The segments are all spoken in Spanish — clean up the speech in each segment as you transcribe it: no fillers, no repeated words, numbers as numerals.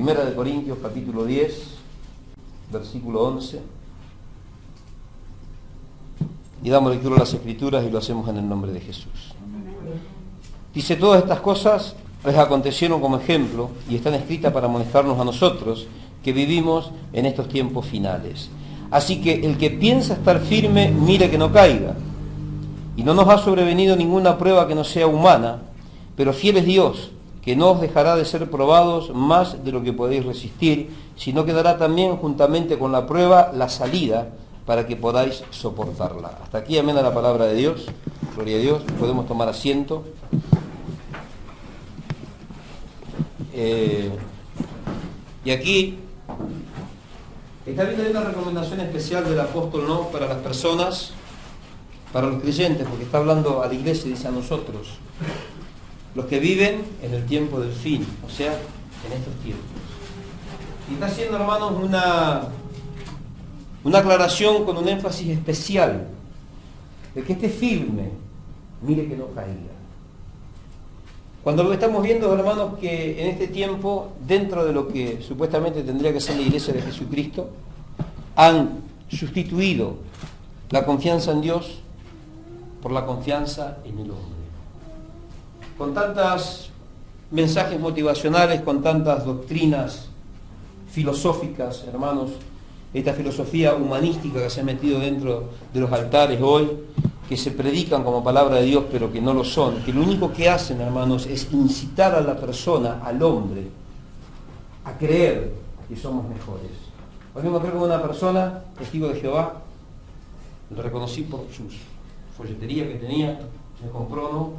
Primera de Corintios, capítulo 10, versículo 11. Y damos lectura a las Escrituras y lo hacemos en el nombre de Jesús. Dice: todas estas cosas les acontecieron como ejemplo y están escritas para amonestarnos a nosotros que vivimos en estos tiempos finales. Así que el que piensa estar firme, mire que no caiga. Y no nos ha sobrevenido ninguna prueba que no sea humana, pero fiel es Dios, que no os dejará de ser probados más de lo que podéis resistir, sino que dará también juntamente con la prueba la salida para que podáis soportarla. Hasta aquí, amén a la palabra de Dios. Gloria a Dios. Podemos tomar asiento. Y aquí está viendo una recomendación especial del apóstol, ¿no?, para las personas, para los creyentes, porque está hablando a la iglesia y dice a nosotros, los que viven en el tiempo del fin, o sea, en estos tiempos. Y está haciendo, hermanos, una aclaración con un énfasis especial de que esté firme, mire que no caiga. Cuando lo estamos viendo, hermanos, que en este tiempo, dentro de lo que supuestamente tendría que ser la iglesia de Jesucristo, han sustituido la confianza en Dios por la confianza en el hombre. Con tantos mensajes motivacionales, con tantas doctrinas filosóficas, hermanos, esta filosofía humanística que se ha metido dentro de los altares hoy, que se predican como palabra de Dios pero que no lo son, que lo único que hacen, hermanos, es incitar a la persona, al hombre, a creer que somos mejores. Hoy me encontré con una persona, testigo de Jehová, lo reconocí por su folletería que tenía, me compró, ¿no?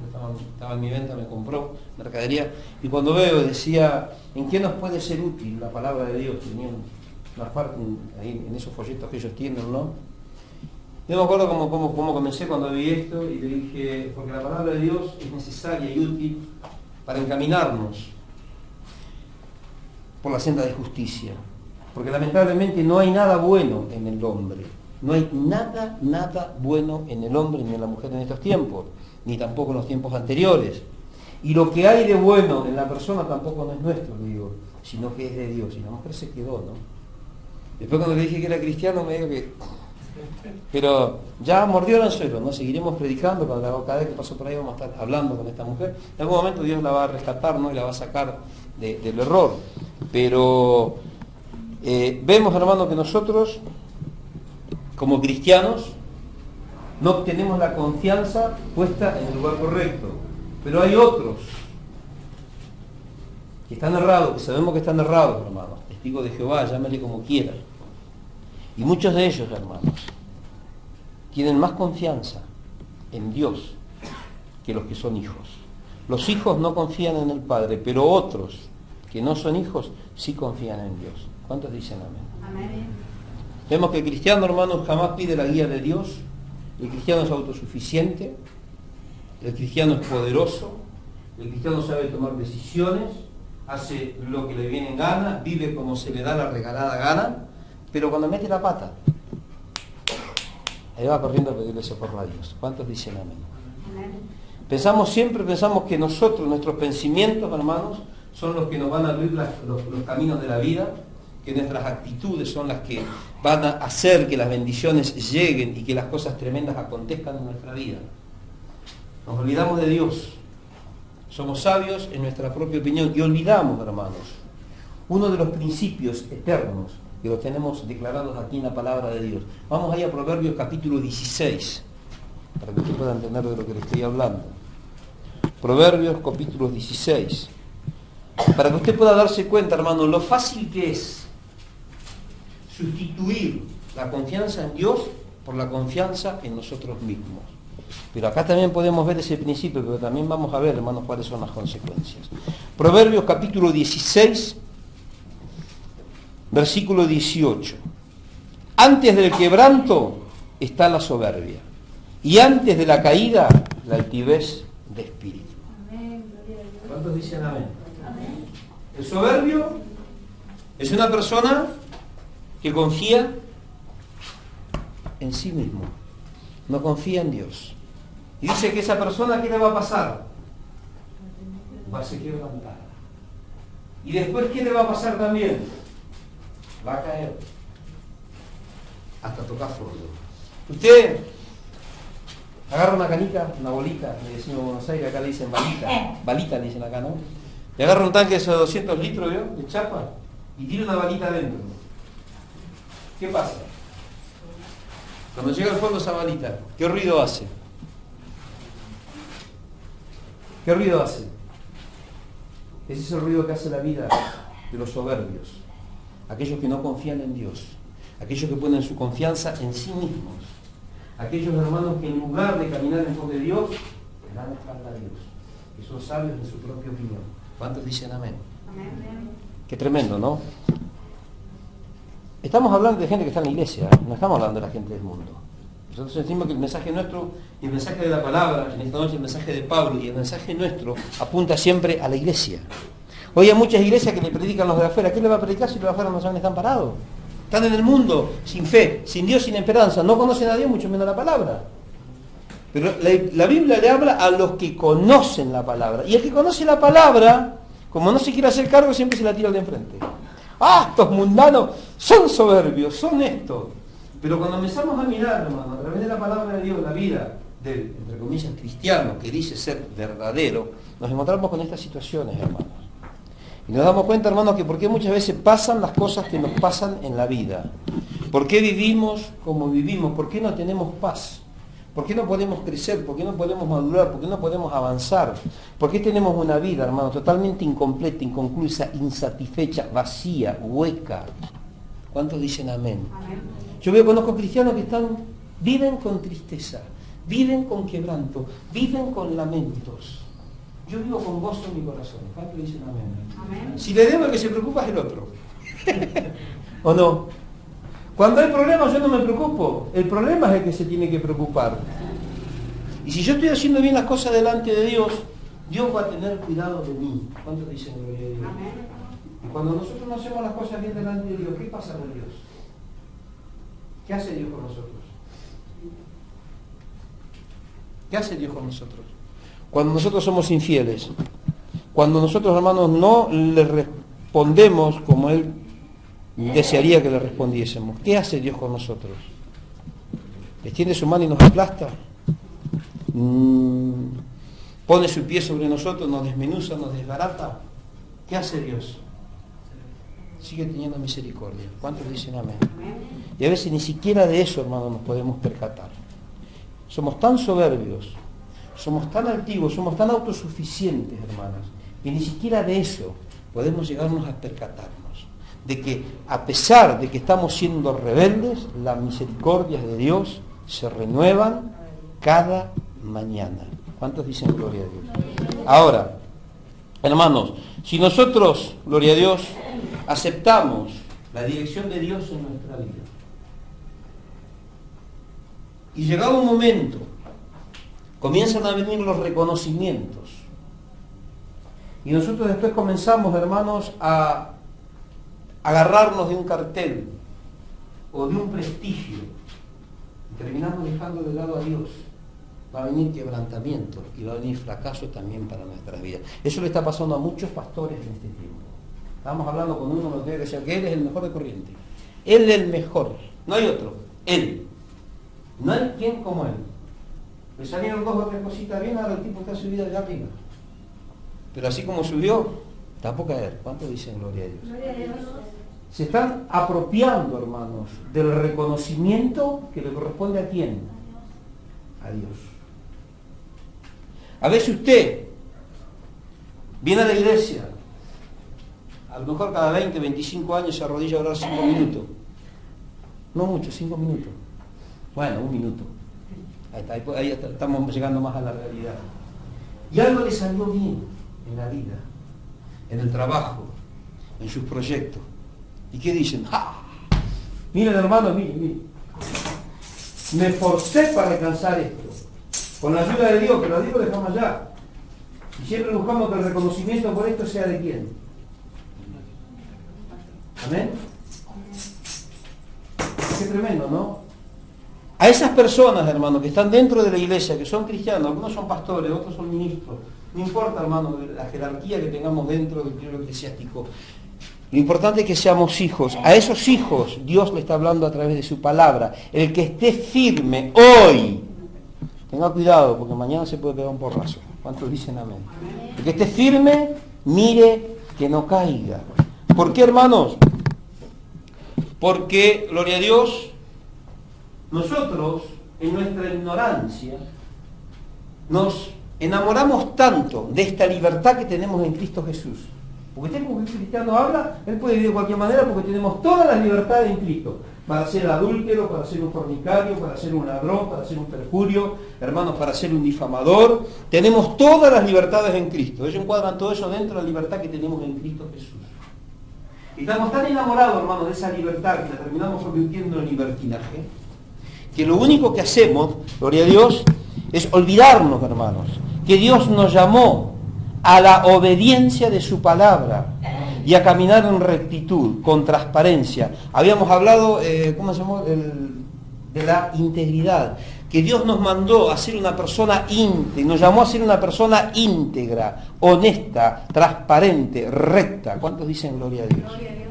Estaba en mi venta, me compró mercadería, y cuando veo decía, ¿en qué nos puede ser útil la palabra de Dios? Tenía una parte ahí en esos folletos que ellos tienen, ¿no? Yo me acuerdo cómo comencé cuando vi esto y le dije, porque la palabra de Dios es necesaria y útil para encaminarnos por la senda de justicia, porque lamentablemente no hay nada bueno en el hombre, no hay nada bueno en el hombre ni en la mujer en estos tiempos, ni tampoco en los tiempos anteriores. Y lo que hay de bueno en la persona tampoco no es nuestro, digo, sino que es de Dios. Y la mujer se quedó, ¿no? Después cuando le dije que era cristiano me dijo que... Pero ya mordió el anzuelo, ¿no? Seguiremos predicando, cada vez que paso por ahí vamos a estar hablando con esta mujer. En algún momento Dios la va a rescatar, ¿no?, y la va a sacar del error. Pero vemos, hermano, que nosotros, como cristianos, no tenemos la confianza puesta en el lugar correcto. Pero hay otros que están errados, que sabemos que están errados, hermanos. Testigos de Jehová, llámale como quieran. Y muchos de ellos, hermanos, tienen más confianza en Dios que los que son hijos. Los hijos no confían en el Padre, pero otros que no son hijos sí confían en Dios. ¿Cuántos dicen amén? Amén. Vemos que el cristiano, hermanos, jamás pide la guía de Dios. El cristiano es autosuficiente, el cristiano es poderoso, el cristiano sabe tomar decisiones, hace lo que le viene en gana, vive como se le da la regalada gana, pero cuando mete la pata, ahí va corriendo a pedirle socorro a Dios. ¿Cuántos dicen amén? Amén. Siempre pensamos que nosotros, nuestros pensamientos, hermanos, son los que nos van a abrir los caminos de la vida, que nuestras actitudes son las que van a hacer que las bendiciones lleguen y que las cosas tremendas acontezcan en nuestra vida. Nos olvidamos de Dios. Somos sabios en nuestra propia opinión y olvidamos, hermanos, uno de los principios eternos que lo tenemos declarados aquí en la palabra de Dios. Vamos ahí a Proverbios capítulo 16, para que usted pueda entender de lo que le estoy hablando. Proverbios capítulo 16. Para que usted pueda darse cuenta, hermano, lo fácil que es sustituir la confianza en Dios por la confianza en nosotros mismos. Pero acá también podemos ver ese principio, pero también vamos a ver, hermanos, cuáles son las consecuencias. Proverbios capítulo 16, versículo 18. Antes del quebranto está la soberbia, y antes de la caída, la altivez de espíritu. Amén. ¿Cuántos dicen amén? Amén. El soberbio es una persona que confía en sí mismo, no confía en Dios. Y dice que esa persona, ¿qué le va a pasar? Va a ser quebrantada. Y después, ¿qué le va a pasar también? Va a caer. Hasta tocar fondo. Usted agarra una canica, una bolita, le decimos en Buenos Aires, acá le dicen balita. Balita le dicen acá, ¿no? Y agarra un tanque de esos 200 litros, ¿vio? De chapa, y tira una balita adentro. ¿Qué pasa? Cuando llega al fondo esa balita, ¿qué ruido hace? ¿Qué ruido hace? Ese es el ruido que hace la vida de los soberbios, aquellos que no confían en Dios, aquellos que ponen su confianza en sí mismos, aquellos hermanos que en lugar de caminar en pos de Dios, le dan espalda a Dios, que son sabios en su propia opinión. ¿Cuántos dicen amén? Amén. Qué tremendo, ¿no? Estamos hablando de gente que está en la iglesia, no estamos hablando de la gente del mundo. Nosotros decimos que el mensaje nuestro y el mensaje de la palabra, en esta noche el mensaje de Pablo y el mensaje nuestro apunta siempre a la iglesia. Hoy hay muchas iglesias que le predican los de afuera. ¿Qué le va a predicar si los de afuera no saben, están parados? Están en el mundo, sin fe, sin Dios, sin esperanza. No conocen a Dios, mucho menos la palabra. Pero la Biblia le habla a los que conocen la palabra. Y el que conoce la palabra, como no se quiere hacer cargo, siempre se la tira al de enfrente. ¡Ah, estos mundanos son soberbios, son estos! Pero cuando empezamos a mirar, hermano, a través de la palabra de Dios, la vida del, entre comillas, cristiano, que dice ser verdadero, nos encontramos con estas situaciones, hermanos. Y nos damos cuenta, hermanos, que por qué muchas veces pasan las cosas que nos pasan en la vida. ¿Por qué vivimos como vivimos? ¿Por qué no tenemos paz? ¿Por qué no podemos crecer? ¿Por qué no podemos madurar? ¿Por qué no podemos avanzar? ¿Por qué tenemos una vida, hermano, totalmente incompleta, inconclusa, insatisfecha, vacía, hueca? ¿Cuántos dicen amén? Amén. Yo conozco cristianos que viven con tristeza, viven con quebranto, viven con lamentos. Yo vivo con gozo en mi corazón. ¿Cuántos dicen amén? Amén. Si le debo, el que se preocupa es el otro. ¿O no? Cuando hay problemas yo no me preocupo. El problema es el que se tiene que preocupar. Y si yo estoy haciendo bien las cosas delante de Dios, Dios va a tener cuidado de mí. ¿Cuántos dicen gloria a Dios? Amén. Y cuando nosotros no hacemos las cosas bien delante de Dios, ¿qué pasa con Dios? ¿Qué hace Dios con nosotros? ¿Qué hace Dios con nosotros? Cuando nosotros somos infieles, cuando nosotros, hermanos, no le respondemos como Él desearía que le respondiésemos, ¿qué hace Dios con nosotros? ¿Extiende su mano y nos aplasta? ¿Pone su pie sobre nosotros, nos desmenuza, nos desbarata? ¿Qué hace Dios? Sigue teniendo misericordia. ¿Cuántos dicen amén? Y a veces ni siquiera de eso, hermano, nos podemos percatar. Somos tan soberbios, somos tan altivos, somos tan autosuficientes, hermanos, y ni siquiera de eso podemos llegarnos a percatarnos. De que a pesar de que estamos siendo rebeldes, las misericordias de Dios se renuevan cada mañana. ¿Cuántos dicen gloria a Dios? Ahora, hermanos, si nosotros, gloria a Dios, aceptamos la dirección de Dios en nuestra vida, y llegado un momento, comienzan a venir los reconocimientos, y nosotros después comenzamos, hermanos, a agarrarnos de un cartel o de un prestigio, y terminamos dejando de lado a Dios, va a venir quebrantamiento y va a venir fracaso también para nuestras vidas. Eso le está pasando a muchos pastores en este tiempo. Estábamos hablando con uno que decía que él es el mejor de Corrientes. Él es el mejor, no hay otro, él. No hay quien como él. Le salieron dos o tres cositas bien, ahora el tipo está subido allá arriba. Pero así como subió, tampoco caer. ¿Cuántos dicen gloria a Dios? Gloria a Dios. Se están apropiando, hermanos, del reconocimiento que le corresponde a quién. A Dios. A veces usted viene a la iglesia, a lo mejor cada 20, 25 años se arrodilla a orar 5 minutos. No mucho, 5 minutos. Bueno, 1 minuto. Ahí estamos llegando más a la realidad. Y algo le salió bien en la vida, en el trabajo, en sus proyectos. ¿Y qué dicen? ¡Ah! Miren, hermano, miren. Me esforcé para alcanzar esto. Con la ayuda de Dios, pero a Dios lo dejamos allá. Y siempre buscamos que el reconocimiento por esto sea de quién. ¿Amén? Qué tremendo, ¿no? A esas personas, hermanos, que están dentro de la iglesia, que son cristianos, algunos son pastores, otros son ministros, No importa, hermano, la jerarquía que tengamos dentro del clero eclesiástico. Lo importante es que seamos hijos. A esos hijos Dios le está hablando a través de su palabra. El que esté firme hoy, tenga cuidado, porque mañana se puede pegar un porrazo. ¿Cuántos dicen amén? El que esté firme, mire que no caiga. ¿Por qué, hermanos? Porque, gloria a Dios, nosotros, en nuestra ignorancia, nos enamoramos tanto de esta libertad que tenemos en Cristo Jesús. Porque usted, como cristiano habla, él puede vivir de cualquier manera porque tenemos todas las libertades en Cristo. Para ser adúltero, para ser un fornicario, para ser un ladrón, para ser un perjurio, hermanos, para ser un difamador. Tenemos todas las libertades en Cristo. Ellos encuadran todo eso dentro de la libertad que tenemos en Cristo Jesús. Y estamos tan enamorados, hermanos, de esa libertad que la terminamos convirtiendo en libertinaje, que lo único que hacemos, gloria a Dios, es olvidarnos, hermanos, que Dios nos llamó a la obediencia de su palabra y a caminar en rectitud, con transparencia. Habíamos hablado, ¿cómo se llamó? De la integridad, que Dios nos mandó a ser una persona íntegra, nos llamó a ser una persona íntegra, honesta, transparente, recta. ¿Cuántos dicen gloria a Dios? Gloria a Dios.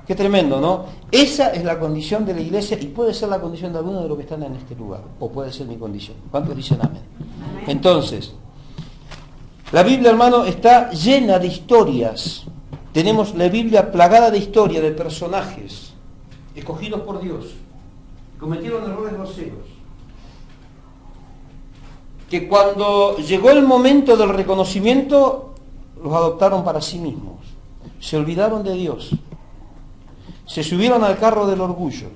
Qué tremendo, ¿no? Esa es la condición de la iglesia y puede ser la condición de algunos de los que están en este lugar, o puede ser mi condición. ¿Cuántos dicen amén? Amén. Entonces, la Biblia, hermano, está llena de historias. Tenemos la Biblia plagada de historias, de personajes escogidos por Dios, cometieron errores groseros, que cuando llegó el momento del reconocimiento, los adoptaron para sí mismos. Se olvidaron de Dios. Se subieron al carro del orgullo.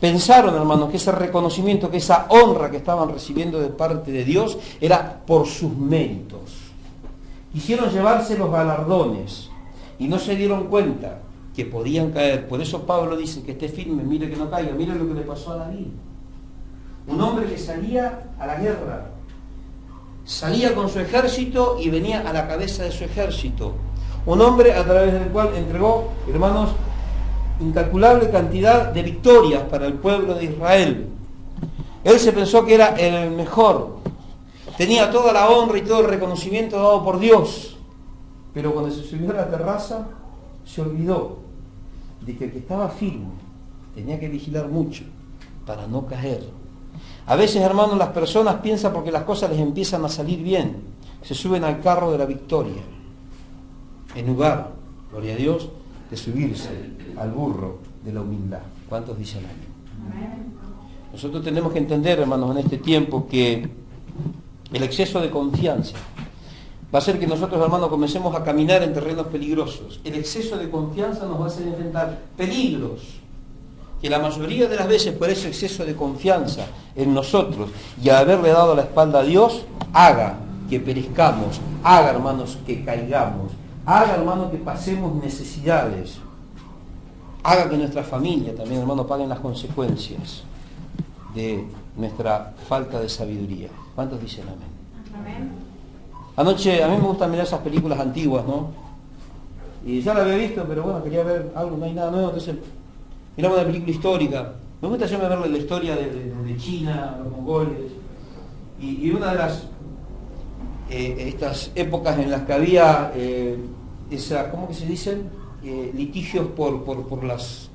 Pensaron, hermanos, que ese reconocimiento, que esa honra que estaban recibiendo de parte de Dios era por sus méritos. Quisieron llevarse los galardones y no se dieron cuenta que podían caer. Por eso Pablo dice que esté firme, mire que no caiga. Mire lo que le pasó a David. Un hombre que salía a la guerra, salía con su ejército y venía a la cabeza de su ejército. Un hombre a través del cual entregó, hermanos, incalculable cantidad de victorias para el pueblo de Israel. Él se pensó que era el mejor, tenía toda la honra y todo el reconocimiento dado por Dios, pero cuando se subió a la terraza se olvidó de que el que estaba firme tenía que vigilar mucho para no caer. A veces, hermanos, las personas piensan porque las cosas les empiezan a salir bien, se suben al carro de la victoria, en lugar, gloria a Dios, de subirse al burro de la humildad. ¿Cuántos dicen amén? Nosotros tenemos que entender, hermanos, en este tiempo que el exceso de confianza va a hacer que nosotros, hermanos, comencemos a caminar en terrenos peligrosos. El exceso de confianza nos va a hacer enfrentar peligros que la mayoría de las veces, por ese exceso de confianza en nosotros y al haberle dado la espalda a Dios, haga que perezcamos, haga, hermanos, que caigamos, haga, hermano, que pasemos necesidades. Haga que nuestra familia también, hermano, paguen las consecuencias de nuestra falta de sabiduría. ¿Cuántos dicen amén? Amén. Anoche, a mí me gusta mirar esas películas antiguas, ¿no? Y ya la había visto, pero bueno, quería ver algo, no hay nada nuevo, entonces miramos una película histórica. Me gusta siempre ver la historia de China, los mongoles, y una de las estas épocas en las que había ¿cómo que se dicen? Litigios por las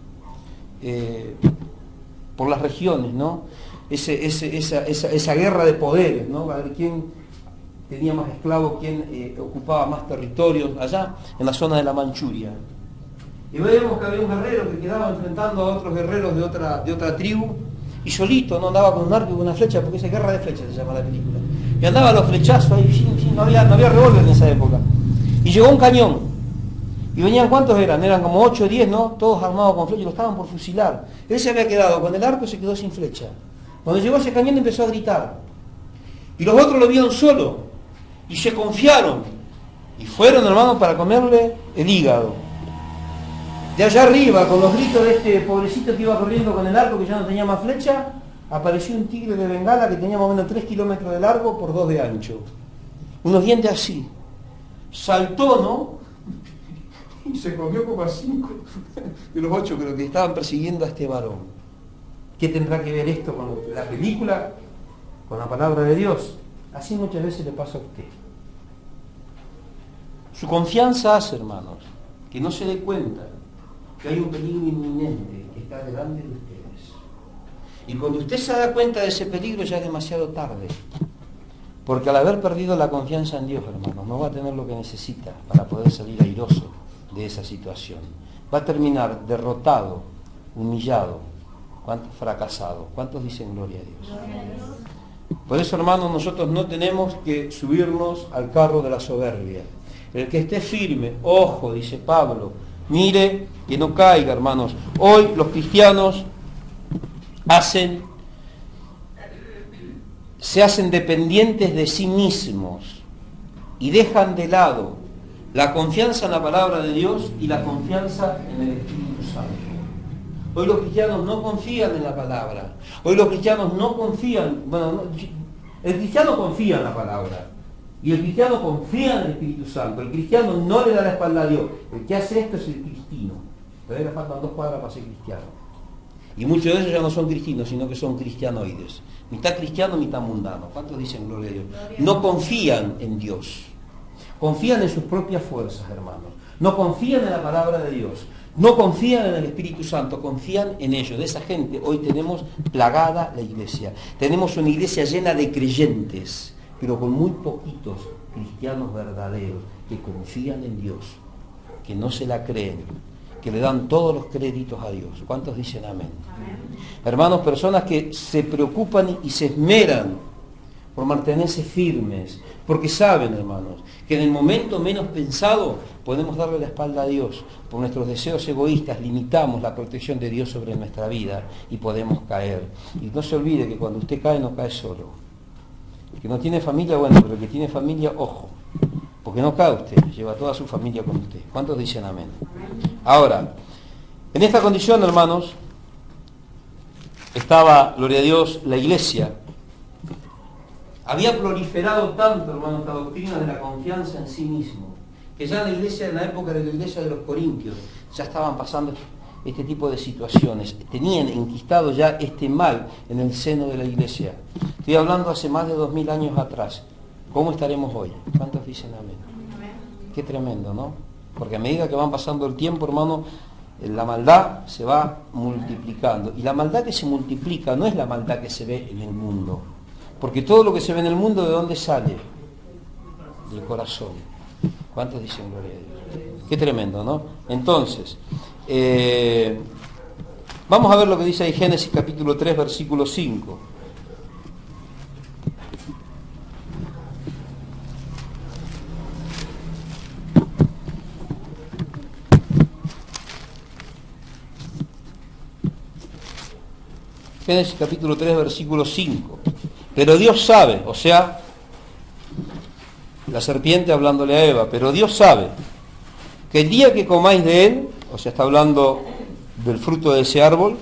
regiones, ¿no? Esa guerra de poderes, ¿no? A ver quién tenía más esclavos, quién ocupaba más territorios allá en la zona de la Manchuria. Y vemos que había un guerrero que quedaba enfrentando a otros guerreros de otra tribu, y solito, no andaba con un arco y con una flecha, porque esa guerra de flechas se llama la película. Y andaba a los flechazos ahí, no había revólver en esa época. Y llegó un cañón. Y venían, ¿cuántos eran? Eran como 8 o 10, ¿no? Todos armados con flechas, lo estaban por fusilar. Él se había quedado con el arco y se quedó sin flecha. Cuando llegó ese cañón empezó a gritar. Y los otros lo vieron solo. Y se confiaron. Y fueron, hermanos, para comerle el hígado. De allá arriba, con los gritos de este pobrecito que iba corriendo con el arco, que ya no tenía más flecha, apareció un tigre de Bengala que tenía más o menos 3 kilómetros de largo por 2 de ancho. Unos dientes así. Saltó, ¿no? Y se comió como a 5 de los 8, creo, que estaban persiguiendo a este varón. ¿Qué tendrá que ver esto con la película? Con la palabra de Dios. Así muchas veces le pasa a usted. Su confianza hace, hermanos, que no se dé cuenta que hay un peligro inminente que está delante de ustedes. Y cuando usted se da cuenta de ese peligro ya es demasiado tarde. Porque al haber perdido la confianza en Dios, hermanos, no va a tener lo que necesita para poder salir airoso de esa situación. Va a terminar derrotado, humillado, fracasado. ¿Cuántos dicen gloria a Dios? Por eso, hermanos, nosotros no tenemos que subirnos al carro de la soberbia. El que esté firme, ojo, dice Pablo, mire que no caiga, hermanos. Hoy los cristianos se hacen dependientes de sí mismos y dejan de lado la confianza en la palabra de Dios y la confianza en el Espíritu Santo. Hoy los cristianos no confían en la palabra. Hoy los cristianos no confían, el cristiano confía en la palabra. Y el cristiano confía en el Espíritu Santo. El cristiano no le da la espalda a Dios. El que hace esto es el cristino. Todavía le faltan 2 cuadras para ser cristiano. Y muchos de ellos ya no son cristinos, sino que son cristianoides. Mitad cristiano, mitad mundano. ¿Cuántos dicen gloria a Dios? No confían en Dios. Confían en sus propias fuerzas, hermanos. No confían en la palabra de Dios. No confían en el Espíritu Santo, confían en ellos. De esa gente hoy tenemos plagada la iglesia. Tenemos una iglesia llena de creyentes, pero con muy poquitos cristianos verdaderos que confían en Dios, que no se la creen, que le dan todos los créditos a Dios. ¿Cuántos dicen amén? Amén. Hermanos, personas que se preocupan y se esmeran por mantenerse firmes, porque saben, hermanos, que en el momento menos pensado podemos darle la espalda a Dios. Por nuestros deseos egoístas limitamos la protección de Dios sobre nuestra vida y podemos caer. Y no se olvide que cuando usted cae no cae solo. El que no tiene familia, bueno, pero el que tiene familia, ojo, porque no cae usted, lleva toda su familia con usted. ¿Cuántos dicen amén? Ahora, en esta condición, hermanos, estaba, gloria a Dios, la iglesia. Había proliferado tanto, hermanos, esta doctrina de la confianza en sí mismo, que ya en la época de la iglesia de los Corintios, ya estaban pasando este tipo de situaciones. Tenían enquistado ya este mal en el seno de la iglesia. Estoy hablando hace más de 2000 años atrás. ¿Cómo estaremos hoy? ¿Cuántos dicen amén? Qué tremendo, ¿no? Porque a medida que van pasando el tiempo, hermano, la maldad se va multiplicando. Y la maldad que se multiplica no es la maldad que se ve en el mundo. Porque todo lo que se ve en el mundo, ¿de dónde sale? Del corazón. ¿Cuántos dicen gloria a Dios? Qué tremendo, ¿no? Entonces, vamos a ver lo que dice ahí Génesis capítulo 3, versículo 5. Génesis capítulo 3, versículo 5. Pero Dios sabe, o sea, la serpiente hablándole a Eva, pero Dios sabe que el día que comáis de él, o sea, está hablando del fruto de ese árbol,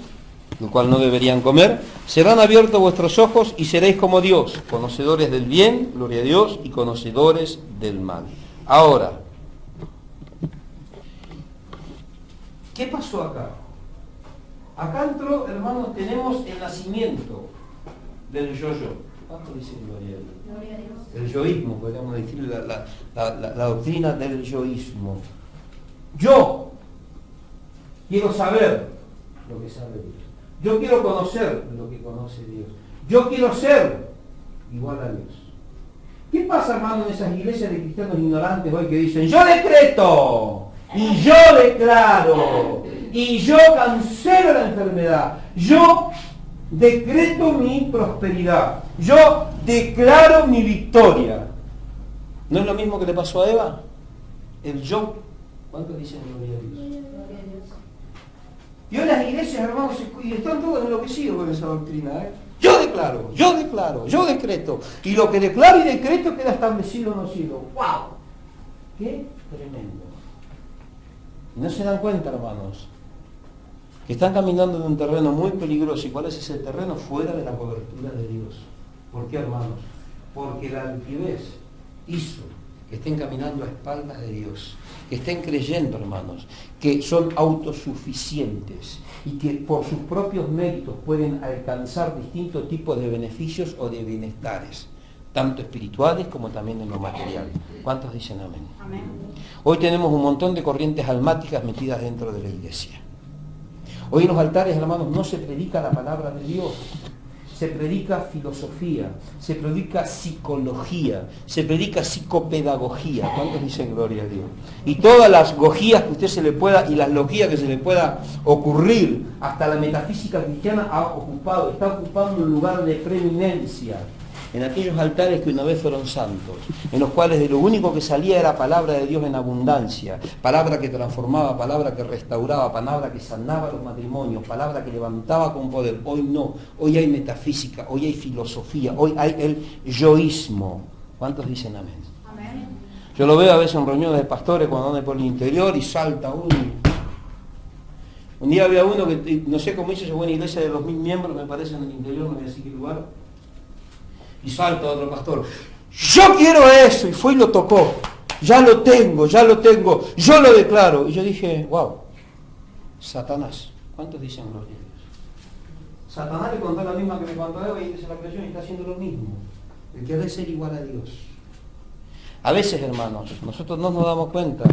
del cual no deberían comer, serán abiertos vuestros ojos y seréis como Dios, conocedores del bien, gloria a Dios, y conocedores del mal. Ahora, ¿qué pasó acá? Acá entró, hermanos, tenemos el nacimiento del yo-yo. ¿Cuánto dice gloria a Dios? El yoísmo, podríamos decir, la doctrina del yoísmo. Yo quiero saber lo que sabe Dios. Yo quiero conocer lo que conoce Dios. Yo quiero ser igual a Dios. ¿Qué pasa, hermano, en esas iglesias de cristianos ignorantes hoy que dicen, yo decreto, y yo declaro, y yo cancelo la enfermedad, yo decreto mi prosperidad, yo declaro mi victoria? ¿No es lo mismo que le pasó a Eva? El yo. ¿Cuántos dicen gloria a Dios? Y hoy las iglesias, hermanos, están todos enloquecidos con esa doctrina. Yo declaro, yo decreto. Y lo que declaro y decreto queda establecido en los cielos. ¡Wow! ¡Qué tremendo! Y no se dan cuenta, hermanos, que están caminando en un terreno muy peligroso. ¿Y cuál es ese terreno? Fuera de la cobertura de Dios. ¿Por qué, hermanos? Porque la altivez hizo que estén caminando a espaldas de Dios, que estén creyendo, hermanos, que son autosuficientes y que por sus propios méritos pueden alcanzar distintos tipos de beneficios o de bienestares. tanto espirituales como también en lo material. ¿Cuántos dicen amén? Amén. Hoy tenemos un montón de corrientes almáticas metidas dentro de la iglesia. Hoy en los altares, hermanos, no se predica la palabra de Dios. Se predica filosofía, se predica psicología, se predica psicopedagogía. ¿Cuántos dicen gloria a Dios? Y todas las gogías que usted se le pueda, y las logías que se le pueda ocurrir, hasta la metafísica cristiana está ocupando un lugar de preeminencia en aquellos altares que una vez fueron santos, en los cuales de lo único que salía era palabra de Dios en abundancia, palabra que transformaba, palabra que restauraba, palabra que sanaba los matrimonios, palabra que levantaba con poder. Hoy no, hoy hay metafísica, hoy hay filosofía, hoy hay el yoísmo. ¿Cuántos dicen amén? Amén. Yo lo veo a veces en reuniones de pastores cuando andan por el interior y salta uno. Un día había uno que, no sé cómo hizo, esa buena iglesia de 2000 miembros, me parece, en el interior, no voy a decir qué lugar. Y salta otro pastor, yo quiero eso, y fue y lo tocó, ya lo tengo, yo lo declaro. Y yo dije, wow, Satanás. ¿Cuántos dicen gloria a Dios? Satanás le contó la misma que me contó a Eva y se la creyó y está haciendo lo mismo. El querer ser igual a Dios. A veces, hermanos, nosotros no nos damos cuenta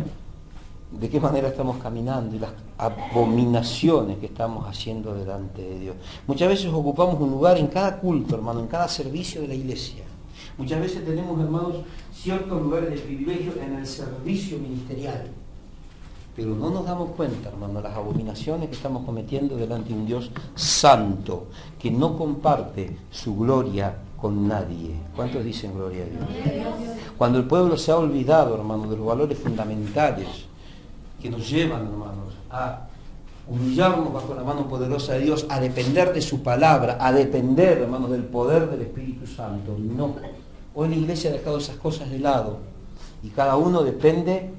de qué manera estamos caminando y las abominaciones que estamos haciendo delante de Dios. Muchas veces ocupamos un lugar en cada culto, hermano, en cada servicio de la iglesia. Muchas veces tenemos, hermanos, ciertos lugares de privilegio en el servicio ministerial. Pero no nos damos cuenta, hermano, las abominaciones que estamos cometiendo delante de un Dios santo, que no comparte su gloria con nadie. ¿Cuántos dicen gloria a Dios? Cuando el pueblo se ha olvidado, hermano, de los valores fundamentales que nos llevan, hermanos, a humillarnos bajo la mano poderosa de Dios, a depender de su palabra, a depender, hermanos, del poder del Espíritu Santo. No. Hoy la iglesia ha dejado esas cosas de lado y cada uno depende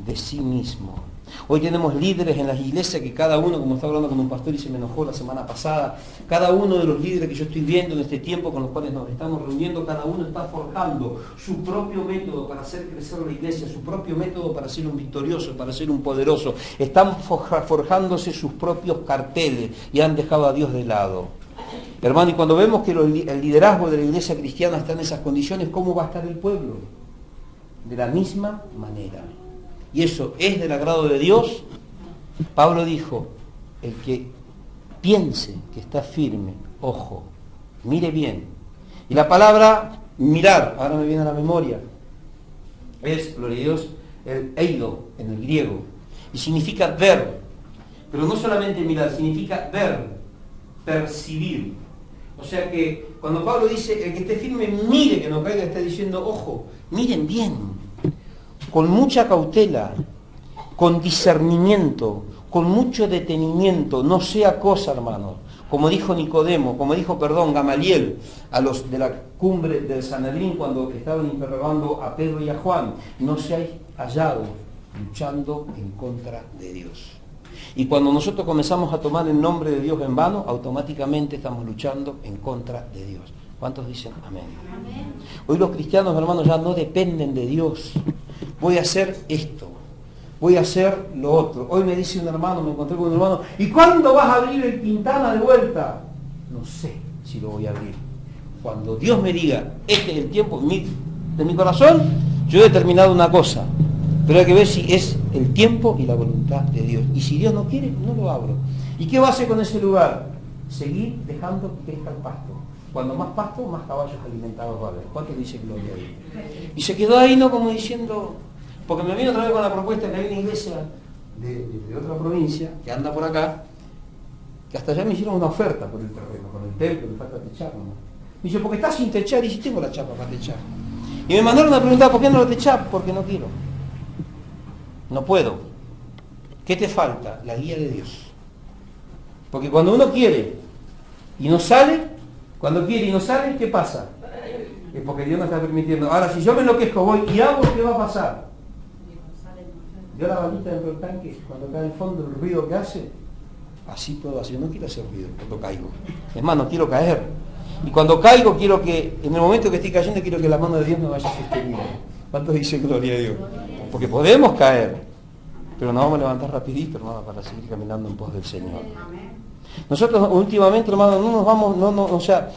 de sí mismo. Hoy tenemos líderes en las iglesias que cada uno, como estaba hablando con un pastor y se me enojó la semana pasada, cada uno de los líderes que yo estoy viendo en este tiempo con los cuales nos estamos reuniendo, cada uno está forjando su propio método para hacer crecer la iglesia, su propio método para ser un victorioso, para ser un poderoso. Están forjándose sus propios carteles y han dejado a Dios de lado. Hermano, y cuando vemos que el liderazgo de la iglesia cristiana está en esas condiciones, ¿cómo va a estar el pueblo? De la misma manera. Y eso es del agrado de Dios. Pablo dijo, el que piense que está firme, ojo, mire bien. Y la palabra mirar, ahora me viene a la memoria, es, gloria a Dios, el eido en el griego. Y significa ver. Pero no solamente mirar, significa ver, percibir. O sea que cuando Pablo dice, el que esté firme, mire que no caiga, está diciendo, ojo, miren bien. Con mucha cautela, con discernimiento, con mucho detenimiento, no sea cosa, hermanos, como dijo Nicodemo, Gamaliel, a los de la cumbre del Sanedrín cuando estaban interrogando a Pedro y a Juan, no seáis hallados luchando en contra de Dios. Y cuando nosotros comenzamos a tomar el nombre de Dios en vano, automáticamente estamos luchando en contra de Dios. ¿Cuántos dicen amén? Amén. Hoy los cristianos, hermanos, ya no dependen de Dios. Voy a hacer esto, voy a hacer lo otro. Hoy me dice un hermano, me encontré con un hermano, ¿y cuándo vas a abrir el Quintana de vuelta? No sé si lo voy a abrir. Cuando Dios me diga, este es el tiempo de mi corazón, yo he determinado una cosa, pero hay que ver si es el tiempo y la voluntad de Dios. Y si Dios no quiere, no lo abro. ¿Y qué va a hacer con ese lugar? Seguir dejando que crezca el pasto. Cuando más pasto, más caballos alimentados va a haber. ¿Cuántos dicen gloria a Dios? Y se quedó ahí, ¿no? Como diciendo, porque me vino otra vez con la propuesta que hay una iglesia de otra provincia, que anda por acá, que hasta ya me hicieron una oferta por el terreno, con el templo, me falta techar, ¿no? Me dice, porque está sin techar, y si tengo la chapa para techar. Y me mandaron a preguntar, ¿por qué no lo techás? Porque no quiero. No puedo. ¿Qué te falta? La guía de Dios. Porque cuando uno quiere y no sale, cuando quiere y no sale, ¿qué pasa? Es porque Dios no está permitiendo. Ahora, si yo me enloquezco, voy y hago, ¿qué va a pasar? Yo la balita dentro del tanque, cuando cae en el fondo, el ruido que hace, así puedo hacer. No quiero hacer ruido cuando caigo. Es más, no quiero caer. Y cuando caigo, quiero que, en el momento que estoy cayendo, quiero que la mano de Dios me vaya sosteniendo. ¿Cuántos dicen gloria a Dios? Porque podemos caer, pero nos vamos a levantar rapidito, hermano, para seguir caminando en pos del Señor. Nosotros últimamente, hermano, no nos vamos, o sea,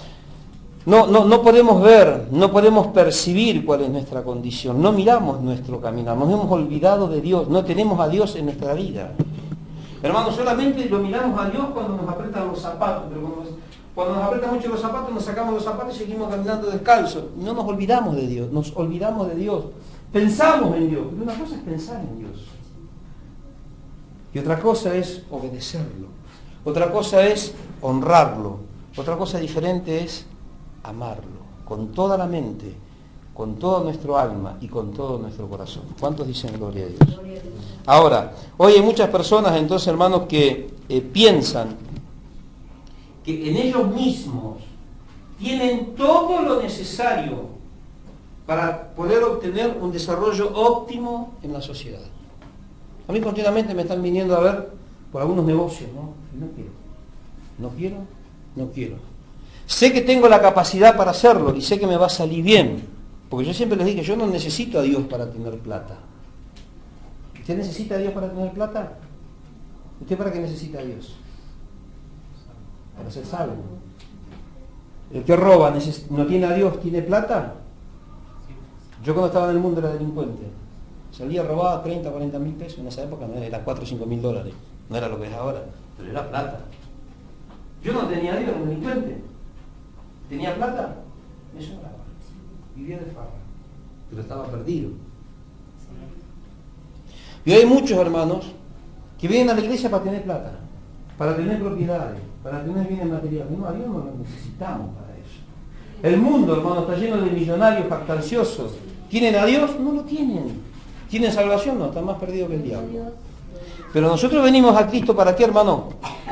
no podemos ver, no podemos percibir cuál es nuestra condición, no miramos nuestro caminar, nos hemos olvidado de Dios, no tenemos a Dios en nuestra vida. Hermanos, solamente lo miramos a Dios cuando nos apretan los zapatos, pero cuando nos apretan mucho los zapatos, nos sacamos los zapatos y seguimos caminando descalzos. No nos olvidamos de Dios, nos olvidamos de Dios. Pensamos en Dios, pero una cosa es pensar en Dios. Y otra cosa es obedecerlo. Otra cosa es honrarlo. Otra cosa diferente es amarlo, con toda la mente, con todo nuestro alma y con todo nuestro corazón. ¿Cuántos dicen gloria a Dios? Ahora, hoy hay muchas personas entonces, hermanos, que piensan que en ellos mismos tienen todo lo necesario para poder obtener un desarrollo óptimo en la sociedad. A mí continuamente me están viniendo a ver por algunos negocios, ¿no? No quiero. Sé que tengo la capacidad para hacerlo y sé que me va a salir bien, porque yo siempre les dije, yo no necesito a Dios para tener plata. ¿Usted necesita a Dios para tener plata? ¿Usted para qué necesita a Dios? Para ser salvo. El que roba no tiene a Dios, ¿tiene plata? Yo cuando estaba en el mundo era delincuente. Salía robada 30, 40 mil pesos. En esa época no era 4 o 5 mil dólares. No era lo que es ahora, pero era plata. Yo no tenía a Dios, era delincuente. ¿Tenía plata? Me sobraba. Vivía de farra. Pero estaba perdido. Y hay muchos hermanos que vienen a la iglesia para tener plata, para tener propiedades, para tener bienes materiales. No, a Dios no lo necesitamos para eso. El mundo, hermano, está lleno de millonarios jactanciosos. ¿Tienen a Dios? No lo tienen. ¿Tienen salvación? No, están más perdidos que el diablo. Pero nosotros venimos a Cristo ¿para qué, hermano?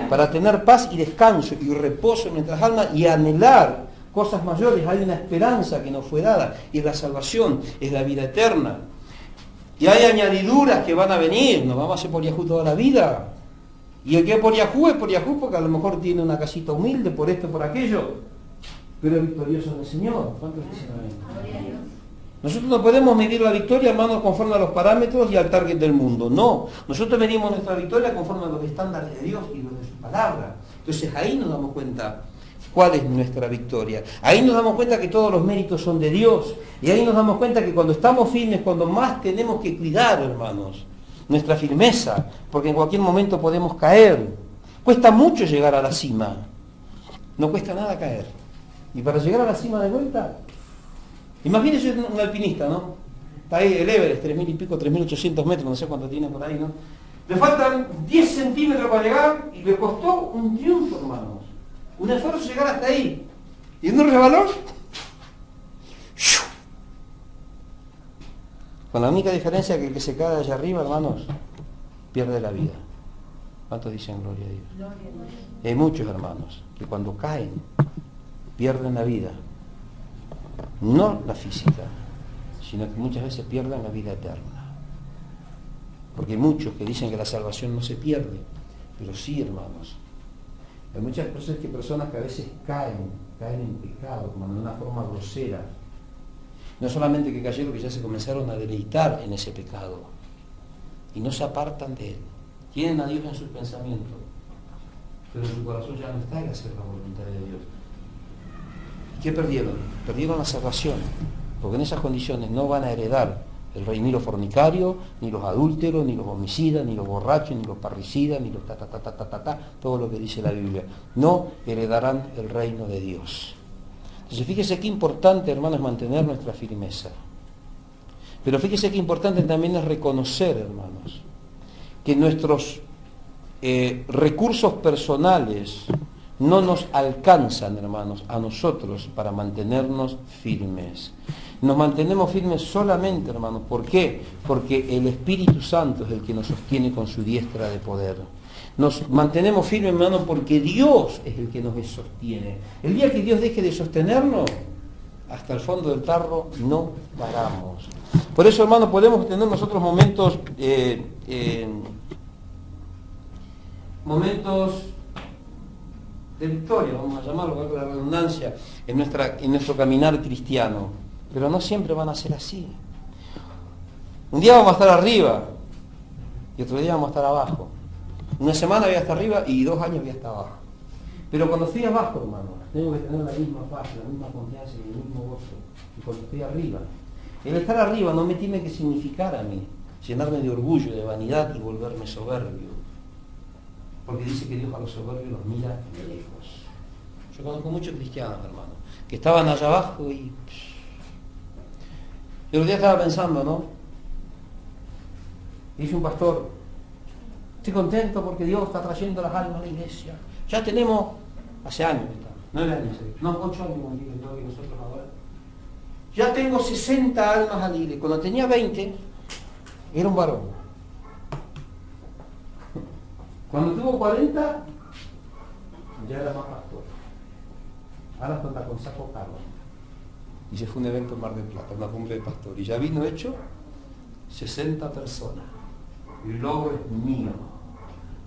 Para tener paz y descanso y reposo en nuestras almas y anhelar cosas mayores. Hay una esperanza que nos fue dada y la salvación es la vida eterna. Y hay añadiduras que van a venir, nos vamos a hacer por Yahú toda la vida. Y el que es por Yahú porque a lo mejor tiene una casita humilde por esto, por aquello, pero es victorioso en el Señor. ¿Cuántos dicen amén? Nosotros no podemos medir la victoria, hermanos, conforme a los parámetros y al target del mundo. No, nosotros medimos nuestra victoria conforme a los estándares de Dios y los de su palabra. Entonces ahí nos damos cuenta cuál es nuestra victoria. Ahí nos damos cuenta que todos los méritos son de Dios. Y ahí nos damos cuenta que cuando estamos firmes, cuando más tenemos que cuidar, hermanos, nuestra firmeza, porque en cualquier momento podemos caer. Cuesta mucho llegar a la cima. No cuesta nada caer. Y para llegar a la cima de vuelta, imagínese un alpinista, ¿no? Está ahí el Everest, 3.000 y pico, 3.800 metros, no sé cuánto tiene por ahí, ¿no? Le faltan 10 centímetros para llegar y le costó un triunfo, hermanos. Un esfuerzo llegar hasta ahí. Y en un resbalón, con la única diferencia que el que se cae allá arriba, hermanos, pierde la vida. ¿Cuántos dicen gloria a Dios? Y hay muchos hermanos que cuando caen, pierden la vida. No la física, sino que muchas veces pierden la vida eterna. Porque hay muchos que dicen que la salvación no se pierde, pero sí, hermanos. Hay muchas personas que a veces caen en pecado, como de una forma grosera. No solamente que cayeron, que ya se comenzaron a deleitar en ese pecado y no se apartan de él. Tienen a Dios en sus pensamientos, pero su corazón ya no está en hacer la voluntad de Dios. ¿Qué perdieron? Perdieron la salvación, porque en esas condiciones no van a heredar el rey ni los fornicarios, ni los adúlteros, ni los homicidas, ni los borrachos, ni los parricidas, ni los todo lo que dice la Biblia. No heredarán el reino de Dios. Entonces fíjese qué importante, hermanos, mantener nuestra firmeza. Pero fíjese qué importante también es reconocer, hermanos, que nuestros recursos personales no nos alcanzan, hermanos, a nosotros para mantenernos firmes. Nos mantenemos firmes solamente, hermanos. ¿Por qué? Porque el Espíritu Santo es el que nos sostiene con su diestra de poder. Nos mantenemos firmes, hermanos, porque Dios es el que nos sostiene. El día que Dios deje de sostenernos, hasta el fondo del tarro no paramos. Por eso, hermanos, podemos tener nosotros momentos de victoria, vamos a llamarlo, con la redundancia, en nuestro caminar cristiano. Pero no siempre van a ser así. Un día vamos a estar arriba y otro día vamos a estar abajo. Una semana voy a estar arriba y 2 años voy a estar abajo. Pero cuando estoy abajo, hermanos, Tengo que tener la misma paz, la misma confianza y el mismo gozo que cuando estoy arriba. El estar arriba no me tiene que significar a mí llenarme de orgullo, de vanidad y volverme soberbio. Porque dice que Dios a los soberbios los mira de lejos. Yo conozco muchos cristianos, hermano, que estaban allá abajo y... El otro día estaba pensando, ¿no? Dice un pastor, estoy contento porque Dios está trayendo las almas a la iglesia. Ya tenemos, hace años, 9 años, no, 8 años, como digo yo, que nosotros ahora. Ya tengo 60 almas a la iglesia. Cuando tenía 20, era un varón. Cuando tuvo 40, ya era más pastor. Ahora está con saco caro. Y se fue un evento en Mar del Plata, una cumbre de pastor. Y ya vino hecho 60 personas. Y el logro es mío.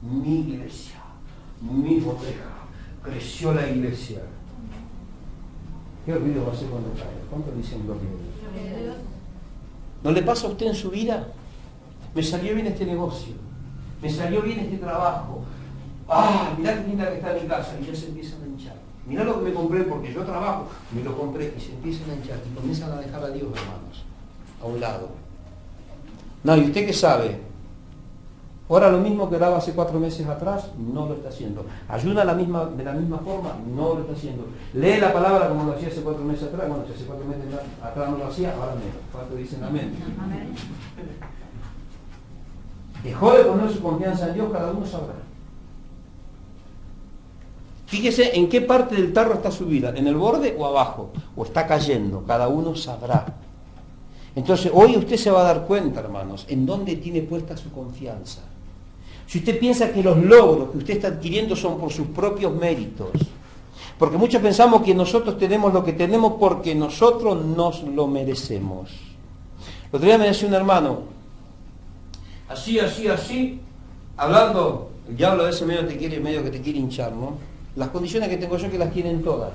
Mi iglesia. Mi oveja. Creció la iglesia. ¿Qué ruido va a hacer cuando cae? ¿Cuánto dicen gloria a Dios? ¿No le pasa a usted en su vida? Me salió bien este negocio. Me salió bien este trabajo. ¡Ah! Mirá qué linda que está mi casa. Y ya se empiezan a hinchar. Mirá lo que me compré porque yo trabajo. Me lo compré y se empiezan a hinchar. Y comienzan a dejar a Dios, hermanos, a un lado. No, ¿y usted qué sabe? Ahora lo mismo que oraba hace 4 meses atrás, no lo está haciendo. Ayuda de la misma forma, no lo está haciendo. Lee la palabra como lo hacía hace 4 meses atrás. Bueno, si hace 4 meses atrás no lo hacía, ahora menos. ¿Cuánto dicen amén? Amén. Dejó de poner su confianza en Dios, cada uno sabrá. Fíjese en qué parte del tarro está su vida, en el borde o abajo, o está cayendo, cada uno sabrá. Entonces hoy usted se va a dar cuenta, hermanos, en dónde tiene puesta su confianza. Si usted piensa que los logros que usted está adquiriendo son por sus propios méritos, porque muchos pensamos que nosotros tenemos lo que tenemos porque nosotros nos lo merecemos. El otro día me decía un hermano, así, hablando, el diablo a veces medio que te quiere hinchar, ¿no? Las condiciones que tengo yo que las tienen todas.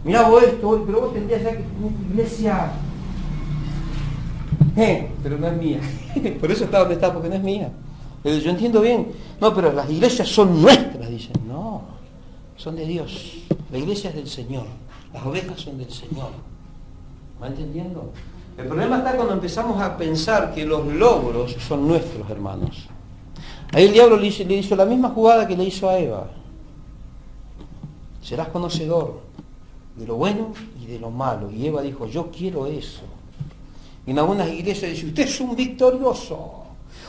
Mirá vos esto, pero vos tendrías ya que tener tu iglesia. Pero no es mía. Por eso está donde está, porque no es mía. Yo entiendo bien. No, pero las iglesias son nuestras, dicen. No, son de Dios. La iglesia es del Señor. Las ovejas son del Señor. ¿Va entendiendo? El problema está cuando empezamos a pensar que los logros son nuestros, hermanos. Ahí el diablo le hizo la misma jugada que le hizo a Eva. Serás conocedor de lo bueno y de lo malo. Y Eva dijo, yo quiero eso. Y en algunas iglesias dice, usted es un victorioso.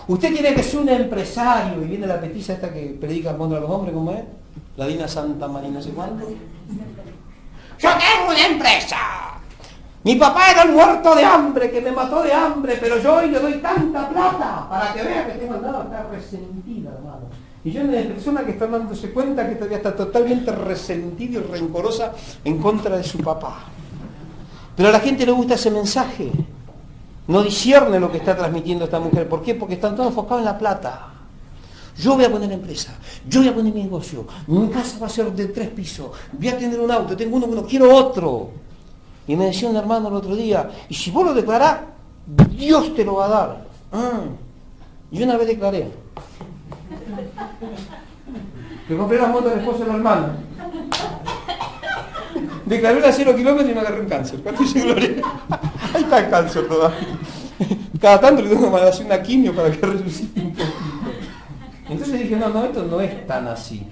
Usted tiene que ser un empresario. Y viene la petiza esta que predica contra los hombres, ¿cómo es? La Dina Santa María, no sé cuánto. Yo tengo una empresa. Mi papá era el muerto de hambre, que me mató de hambre, pero yo hoy le doy tanta plata para que vea que tengo al lado. Está resentida, hermano. Y yo una persona que está dándose cuenta que todavía está totalmente resentida y rencorosa en contra de su papá. Pero a la gente le gusta ese mensaje. No discierne lo que está transmitiendo esta mujer. ¿Por qué? Porque están todos enfocados en la plata. Yo voy a poner la empresa, yo voy a poner mi negocio, mi casa va a ser de 3 pisos, voy a tener un auto, tengo uno, quiero otro. Y me decía un hermano el otro día, y si vos lo declarás, Dios te lo va a dar. Yo una vez declaré. Le compré las motos al esposo de la hermana. Declaré una 0 kilómetros y me agarré un cáncer. ¿Cuánto dice gloria? Ahí está el cáncer todavía. Cada tanto le tengo que hacer una quimio para que resucite un poquito. Entonces dije, no, esto no es tan así.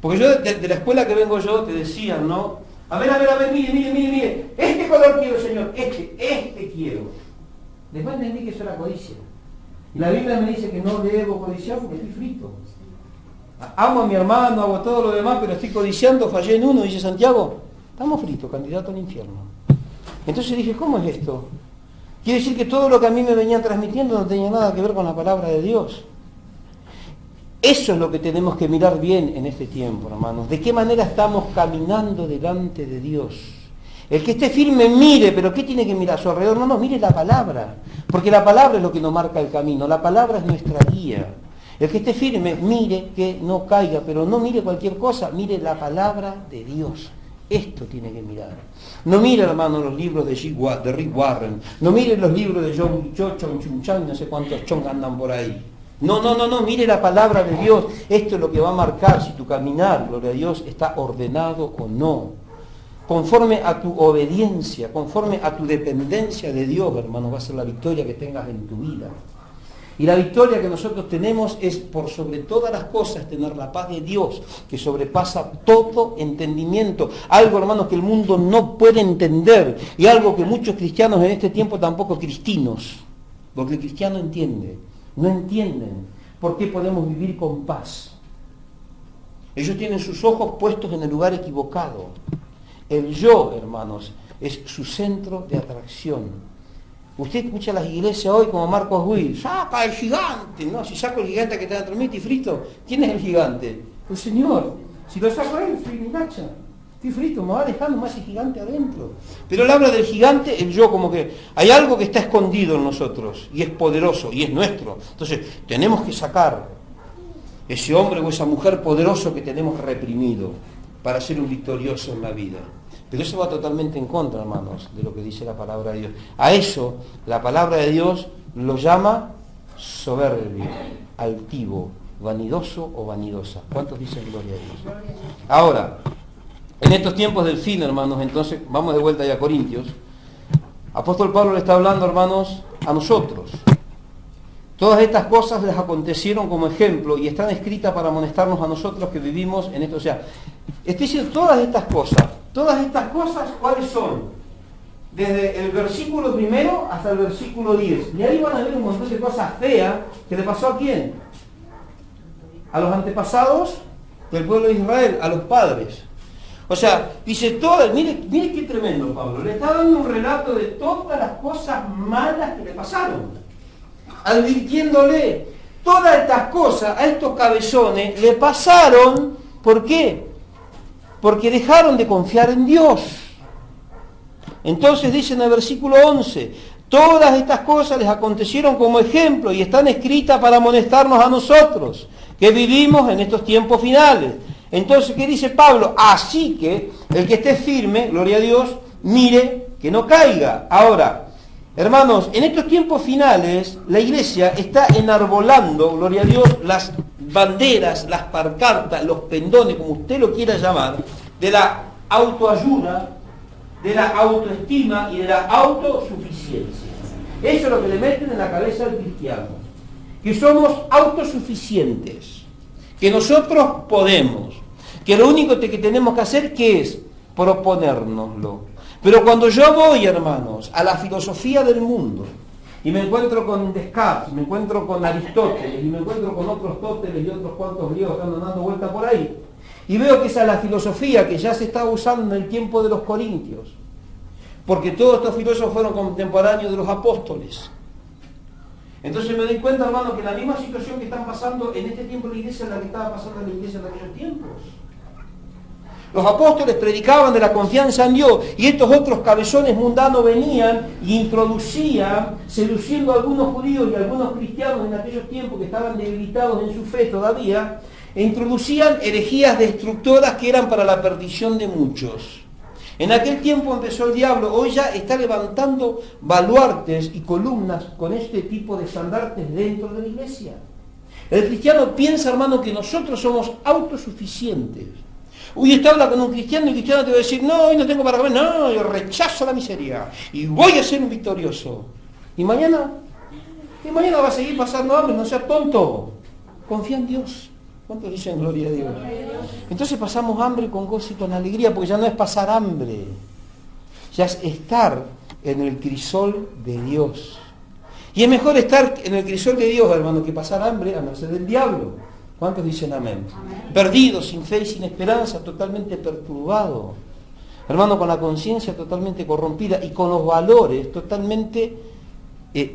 Porque yo, de la escuela que vengo yo, te decían, ¿no? A ver, mire. Este color quiero, Señor. Este quiero. Después entendí que eso era codicia. Y la Biblia me dice que no debo codiciar porque estoy frito. Amo a mi hermano, hago todo lo demás, pero estoy codiciando, fallé en uno, dice Santiago. Estamos fritos, candidato al infierno. Entonces dije, ¿cómo es esto? Quiere decir que todo lo que a mí me venían transmitiendo no tenía nada que ver con la palabra de Dios. Eso es lo que tenemos que mirar bien en este tiempo, hermanos. ¿De qué manera estamos caminando delante de Dios? El que esté firme, mire, pero ¿qué tiene que mirar a su alrededor? No, mire la palabra. Porque la palabra es lo que nos marca el camino. La palabra es nuestra guía. El que esté firme, mire que no caiga, pero no mire cualquier cosa, mire la palabra de Dios. Esto tiene que mirar. No mire, hermano, los libros de Rick Warren. No mire los libros de John Cho, Chong Chung Chang, no sé cuántos Chong andan por ahí. No, mire la palabra de Dios. Esto es lo que va a marcar si tu caminar, gloria a Dios, está ordenado o no. Conforme a tu obediencia, conforme a tu dependencia de Dios, hermano, va a ser la victoria que tengas en tu vida. Y la victoria que nosotros tenemos es, por sobre todas las cosas, tener la paz de Dios, que sobrepasa todo entendimiento. Algo, hermanos, que el mundo no puede entender. Y algo que muchos cristianos en este tiempo, tampoco cristinos, porque el cristiano entiende. No entienden por qué podemos vivir con paz. Ellos tienen sus ojos puestos en el lugar equivocado. El yo, hermanos, es su centro de atracción. Usted escucha las iglesias hoy como Marcos Witt, saca el gigante, ¿no? Si saco el gigante que está dentro de mí, estoy frito. ¿Quién es el gigante? El Señor. Si lo saco a él, estoy en gacha. Estoy frito, me va dejando más el gigante adentro. Pero él habla del gigante, el yo, como que hay algo que está escondido en nosotros, y es poderoso, y es nuestro. Entonces, tenemos que sacar ese hombre o esa mujer poderoso que tenemos reprimido para ser un victorioso en la vida. Pero eso va totalmente en contra, hermanos, de lo que dice la palabra de Dios. A eso, la palabra de Dios lo llama soberbio, altivo, vanidoso o vanidosa. ¿Cuántos dicen gloria a Dios? Ahora, en estos tiempos del fin, hermanos, entonces, vamos de vuelta ya a Corintios. Apóstol Pablo le está hablando, hermanos, a nosotros. Todas estas cosas les acontecieron como ejemplo y están escritas para amonestarnos a nosotros que vivimos en esto. O sea, estoy diciendo todas estas cosas, ¿cuáles son? Desde el versículo 1 hasta el versículo 10. Y ahí van a ver un montón de cosas feas que le pasó a quién. A los antepasados del pueblo de Israel, a los padres. O sea, dice todas, mire qué tremendo Pablo. Le está dando un relato de todas las cosas malas que le pasaron. Advirtiéndole, todas estas cosas a estos cabezones le pasaron, ¿por qué? Porque dejaron de confiar en Dios. Entonces dice en el versículo 11, todas estas cosas les acontecieron como ejemplo y están escritas para amonestarnos a nosotros, que vivimos en estos tiempos finales. Entonces, ¿qué dice Pablo? Así que el que esté firme, gloria a Dios, mire que no caiga. Ahora, hermanos, en estos tiempos finales, la iglesia está enarbolando, gloria a Dios, las banderas, las pancartas, los pendones, como usted lo quiera llamar, de la autoayuda, de la autoestima y de la autosuficiencia. Eso es lo que le meten en la cabeza al cristiano. Que somos autosuficientes, que nosotros podemos, que lo único que tenemos que hacer, ¿qué es? Proponérnoslo. Pero cuando yo voy, hermanos, a la filosofía del mundo, y me encuentro con Descartes, me encuentro con Aristóteles, y me encuentro con otros Tóteles y otros cuantos griegos que andan dando vuelta por ahí, y veo que esa es la filosofía que ya se estaba usando en el tiempo de los corintios, porque todos estos filósofos fueron contemporáneos de los apóstoles. Entonces me doy cuenta, hermano, que la misma situación que están pasando en este tiempo en la iglesia es la que estaba pasando en la iglesia en aquellos tiempos. Los apóstoles predicaban de la confianza en Dios y estos otros cabezones mundanos venían e introducían, seduciendo a algunos judíos y a algunos cristianos en aquellos tiempos que estaban debilitados en su fe todavía, e introducían herejías destructoras que eran para la perdición de muchos. En aquel tiempo empezó el diablo, hoy ya está levantando baluartes y columnas con este tipo de estandartes dentro de la iglesia. El cristiano piensa, hermano, que nosotros somos autosuficientes. Hoy usted habla con un cristiano y el cristiano te va a decir, no, hoy no tengo para comer, no, yo rechazo la miseria y voy a ser un victorioso. ¿Y mañana? ¿Y mañana va a seguir pasando hambre? No seas tonto. Confía en Dios. ¿Cuántos dicen gloria a Dios? Entonces pasamos hambre con gozo y con alegría, porque ya no es pasar hambre, ya es estar en el crisol de Dios. Y es mejor estar en el crisol de Dios, hermano, que pasar hambre a merced del diablo. ¿Cuántos dicen amén? Perdido, sin fe y sin esperanza, totalmente perturbado. Hermano, con la conciencia totalmente corrompida y con los valores totalmente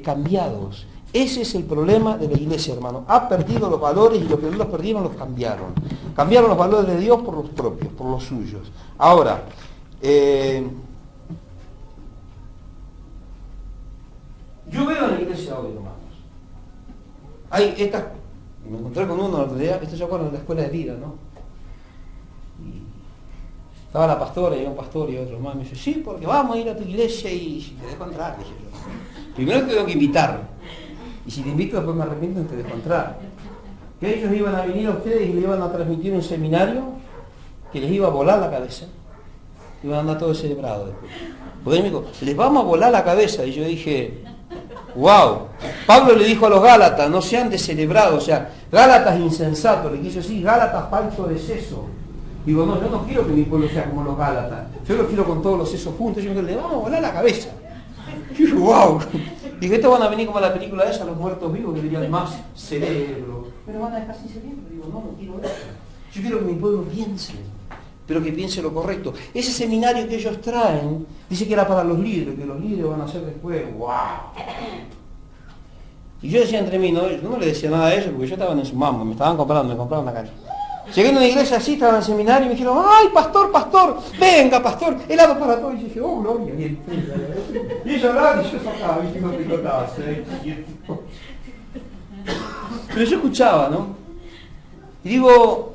cambiados. Ese es el problema de la iglesia, hermano. Ha perdido los valores y los que no los perdieron los cambiaron. Cambiaron los valores de Dios por los propios, por los suyos. Ahora, yo veo en la iglesia hoy, hermanos. Hay estas... Me encontré con uno la otro día, esto se acuerdan de la escuela de vida, ¿no? Y estaba la pastora y un pastor y otro más. Me dice, sí, porque vamos a ir a tu iglesia y te dejo entrar, dije yo. Primero te tengo que invitar. Y si te invito después me arrepiento y te dejo entrar. Que ellos iban a venir a ustedes y le iban a transmitir un seminario que les iba a volar la cabeza. Iban a andar todos celebrados después. Porque él me dijo, les vamos a volar la cabeza. Y yo dije, wow. Pablo le dijo a los Gálatas, no sean descelebrados. O sea, Gálatas insensatos. Le quiso decir, Gálatas falso de seso. Digo, no, yo no quiero que mi pueblo sea como los Gálatas. Yo lo quiero con todos los sesos juntos. Yo me digo, le vamos a volar la cabeza. Y yo, wow. Dije, estos van a venir como la película esa, los muertos vivos, que dirían más cerebro. Pero van a dejar sin cerebro. Digo, no quiero eso. Yo quiero que mi pueblo piense, pero que piense lo correcto. Ese seminario que ellos traen, dice que era para los líderes, que los líderes van a hacer después, wow. Y yo decía entre mí, no, yo no le decía nada a ellos, porque yo estaba en su mambo, me compraron la calle. Llegué a una iglesia así, estaba en el seminario y me dijeron, ¡ay, pastor! Venga, pastor, helado para todos. Y yo dije, oh, gloria. Y ellos hablaban y yo sacaba, ¿viste? No picotaba. Pero yo escuchaba, ¿no? Y digo,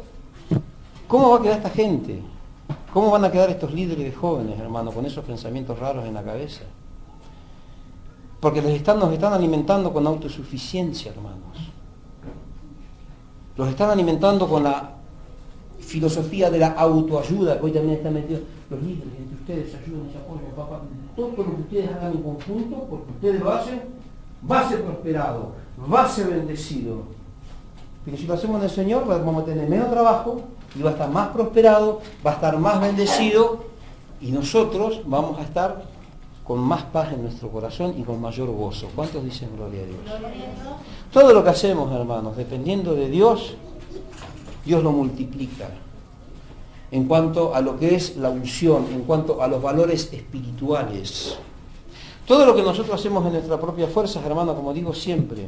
¿cómo va a quedar esta gente? ¿Cómo van a quedar estos líderes de jóvenes, hermano, con esos pensamientos raros en la cabeza? Porque nos están alimentando con autosuficiencia, hermanos. Los están alimentando con la filosofía de la autoayuda, que hoy también están metidos los líderes, entre ustedes se ayudan y se apoyan, papá. Todo lo que ustedes hagan en conjunto, porque ustedes lo hacen, va a ser prosperado, va a ser bendecido. Pero si lo hacemos en el Señor, vamos a tener menos trabajo, y va a estar más prosperado, va a estar más bendecido, y nosotros vamos a estar con más paz en nuestro corazón y con mayor gozo. ¿Cuántos dicen gloria a Dios? Todo lo que hacemos, hermanos, dependiendo de Dios, Dios lo multiplica. En cuanto a lo que es la unción, en cuanto a los valores espirituales. Todo lo que nosotros hacemos en nuestras propias fuerzas, hermanos, como digo siempre,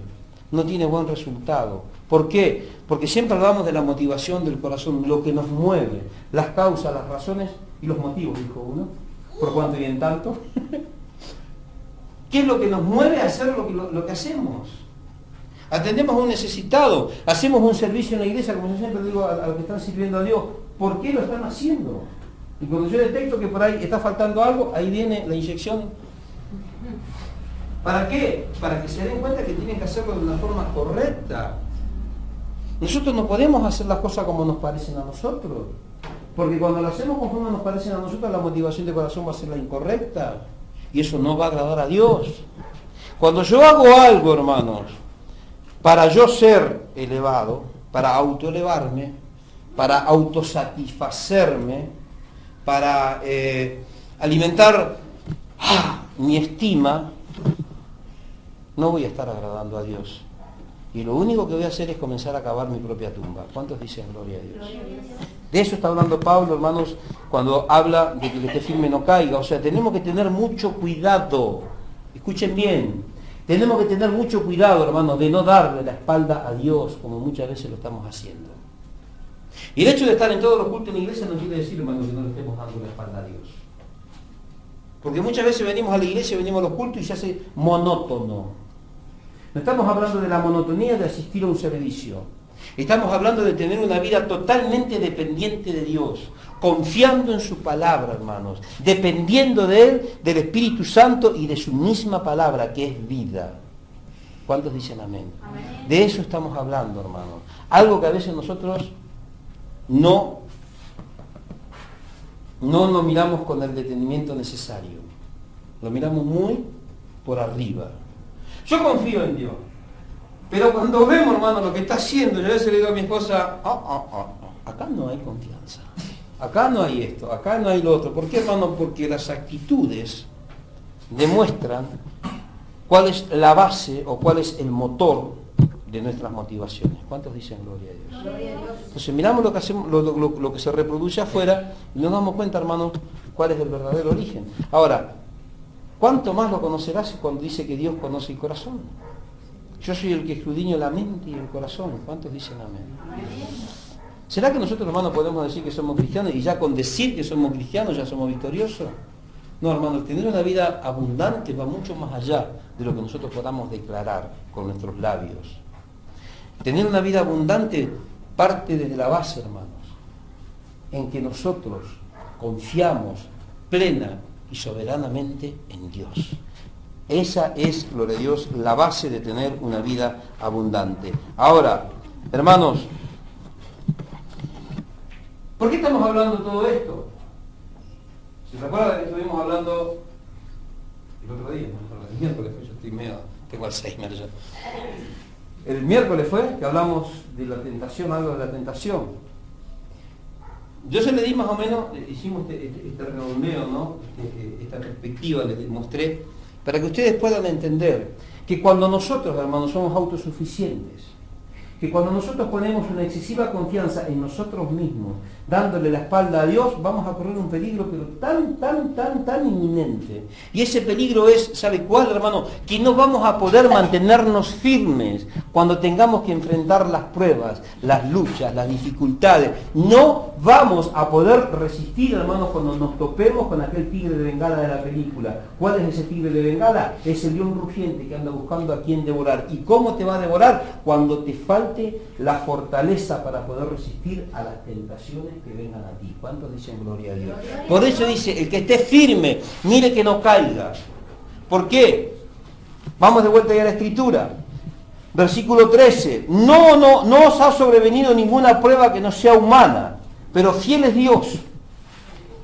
no tiene buen resultado. ¿Por qué? Porque siempre hablamos de la motivación del corazón, lo que nos mueve, las causas, las razones y los motivos, dijo uno. ¿Por cuánto y en tanto? ¿Qué es lo que nos mueve a hacer lo que hacemos? Atendemos a un necesitado, hacemos un servicio en la iglesia, como yo siempre digo a los que están sirviendo a Dios, ¿por qué lo están haciendo? Y cuando yo detecto que por ahí está faltando algo, ahí viene la inyección. ¿Para qué? Para que se den cuenta que tienen que hacerlo de una forma correcta. Nosotros no podemos hacer las cosas como nos parecen a nosotros. Porque cuando lo hacemos conforme nos parecen a nosotros, la motivación de corazón va a ser la incorrecta. Y eso no va a agradar a Dios. Cuando yo hago algo, hermanos, para yo ser elevado, para autoelevarme, para autosatisfacerme, para alimentar mi estima, no voy a estar agradando a Dios. Y lo único que voy a hacer es comenzar a cavar mi propia tumba. ¿Cuántos dicen gloria a Dios? De eso está hablando Pablo, hermanos, cuando habla de que el que esté firme no caiga. O sea, tenemos que tener mucho cuidado. Escuchen bien. Tenemos que tener mucho cuidado, hermanos, de no darle la espalda a Dios, como muchas veces lo estamos haciendo. Y el hecho de estar en todos los cultos en la iglesia no quiere decir, hermanos, que no le estemos dando la espalda a Dios. Porque muchas veces venimos a la iglesia, venimos a los cultos y se hace monótono. No estamos hablando de la monotonía de asistir a un servicio. Estamos hablando de tener una vida totalmente dependiente de Dios, confiando en su palabra, hermanos, dependiendo de Él, del Espíritu Santo y de su misma palabra, que es vida. ¿Cuántos dicen amén? Amén. De eso estamos hablando, hermanos. Algo que a veces nosotros no nos miramos con el detenimiento necesario. Lo miramos muy por arriba. Yo confío en Dios. Pero cuando vemos, hermano, lo que está haciendo, yo a veces le digo a mi esposa, acá no hay confianza. Acá no hay esto, acá no hay lo otro. ¿Por qué, hermano? Porque las actitudes demuestran cuál es la base o cuál es el motor de nuestras motivaciones. ¿Cuántos dicen gloria a Dios? Gloria a Dios. Entonces miramos lo que hacemos, lo que se reproduce afuera y nos damos cuenta, hermano, cuál es el verdadero origen. Ahora, ¿cuánto más lo conocerás cuando dice que Dios conoce el corazón? Yo soy el que escudriño la mente y el corazón. ¿Cuántos dicen amén? ¿Será que nosotros, hermanos, podemos decir que somos cristianos y ya con decir que somos cristianos ya somos victoriosos? No, hermanos, tener una vida abundante va mucho más allá de lo que nosotros podamos declarar con nuestros labios. Tener una vida abundante parte desde la base, hermanos, en que nosotros confiamos plena y soberanamente en Dios. Esa es, gloria a Dios, la base de tener una vida abundante. Ahora, hermanos, ¿por qué estamos hablando de todo esto? ¿Se recuerdan que estuvimos hablando el otro día? El miércoles fue, yo estoy medio, tengo Alzheimer ya. El miércoles fue que hablamos de la tentación, algo de la tentación. Yo se le di más o menos, hicimos este redondeo, ¿no? Esta perspectiva les mostré, para que ustedes puedan entender que cuando nosotros, hermanos, somos autosuficientes, que cuando nosotros ponemos una excesiva confianza en nosotros mismos, dándole la espalda a Dios, vamos a correr un peligro, pero tan inminente. Y ese peligro es, ¿sabe cuál, hermano? Que no vamos a poder mantenernos firmes cuando tengamos que enfrentar las pruebas, las luchas, las dificultades. No vamos a poder resistir, hermanos, cuando nos topemos con aquel tigre de bengala de la película. ¿Cuál es ese tigre de bengala? Es el león rugiente que anda buscando a quien devorar. ¿Y cómo te va a devorar? Cuando te falte la fortaleza para poder resistir a las tentaciones que vengan a ti. ¿Cuántos dicen gloria a Dios? Por eso dice, el que esté firme, mire que no caiga. ¿Por qué? Vamos de vuelta ya a la Escritura. Versículo 13. No os ha sobrevenido ninguna prueba que no sea humana, pero fiel es Dios,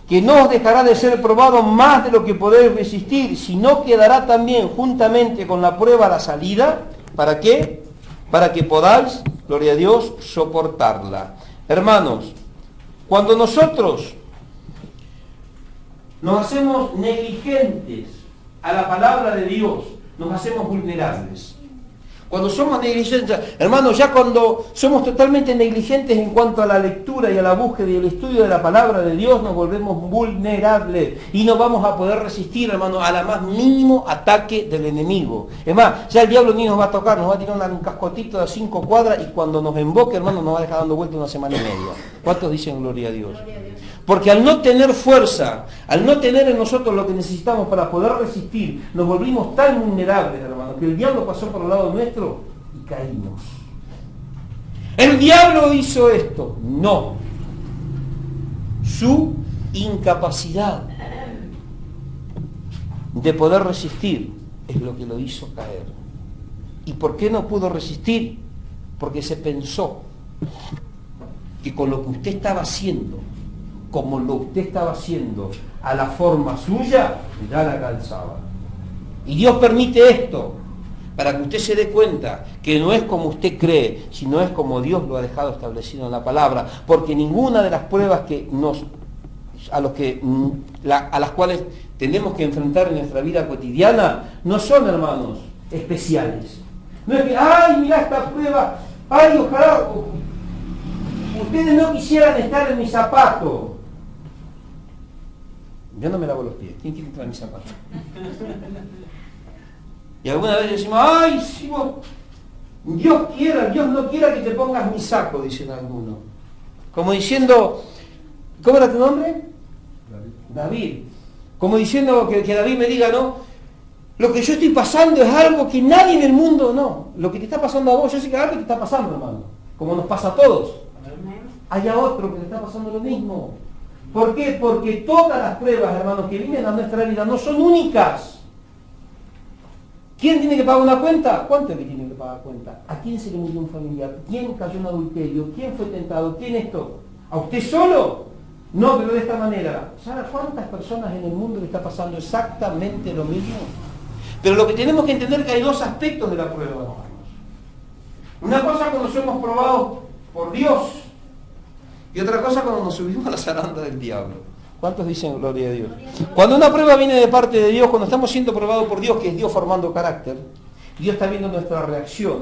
que no os dejará de ser probado más de lo que podéis resistir, sino que dará también juntamente con la prueba la salida. ¿Para qué? Para que podáis, gloria a Dios, soportarla. Hermanos, cuando nosotros nos hacemos negligentes a la palabra de Dios, nos hacemos vulnerables. Cuando somos negligentes, hermanos, ya cuando somos totalmente negligentes en cuanto a la lectura y a la búsqueda y el estudio de la palabra de Dios, nos volvemos vulnerables y no vamos a poder resistir, hermanos, a la más mínimo ataque del enemigo. Es más, ya el diablo ni nos va a tocar, nos va a tirar un cascotito de 5 cuadras y cuando nos emboque, hermanos, nos va a dejar dando vuelta una semana y media. ¿Cuántos dicen gloria a Dios? Gloria a Dios. Porque al no tener fuerza, al no tener en nosotros lo que necesitamos para poder resistir, nos volvimos tan vulnerables, hermanos, que el diablo pasó por el lado nuestro y caímos. ¿El diablo hizo esto? No. Su incapacidad de poder resistir es lo que lo hizo caer. ¿Y por qué no pudo resistir? Porque se pensó que con lo que usted estaba haciendo, como lo usted estaba haciendo a la forma suya, ya la calzaba. Y Dios permite esto para que usted se dé cuenta que no es como usted cree, sino es como Dios lo ha dejado establecido en la palabra, porque ninguna de las pruebas a las cuales tenemos que enfrentar en nuestra vida cotidiana no son, hermanos, especiales. No es que, ay, mira esta prueba, ay, ojalá ustedes no quisieran estar en mi zapato. Yo no me lavo los pies. ¿Quién quiere entrar en mi zapato? Y alguna vez decimos, ay, si vos, Dios no quiera que te pongas mi saco, dicen algunos. Como diciendo, ¿cómo era tu nombre? David. Como diciendo que David me diga, no, lo que yo estoy pasando es algo que nadie en el mundo, no. Lo que te está pasando a vos, yo sé que algo te está pasando, hermano. Como nos pasa a todos. Haya otro que le está pasando lo mismo. ¿Por qué? Porque todas las pruebas, hermanos, que vienen a nuestra vida no son únicas. ¿Quién tiene que pagar una cuenta? ¿Cuánto le tiene que pagar cuenta? ¿A quién se le murió un familiar? ¿Quién cayó en adulterio? ¿Quién fue tentado? ¿Quién esto? ¿A usted solo? No, pero de esta manera. ¿Sabe cuántas personas en el mundo le está pasando exactamente lo mismo? Pero lo que tenemos que entender es que hay dos aspectos de la prueba, hermanos. Una cosa cuando somos probados por Dios, y otra cosa cuando nos subimos a la zaranda del diablo. ¿Cuántos dicen gloria a Dios? Cuando una prueba viene de parte de Dios, cuando estamos siendo probados por Dios, que es Dios formando carácter, Dios está viendo nuestra reacción,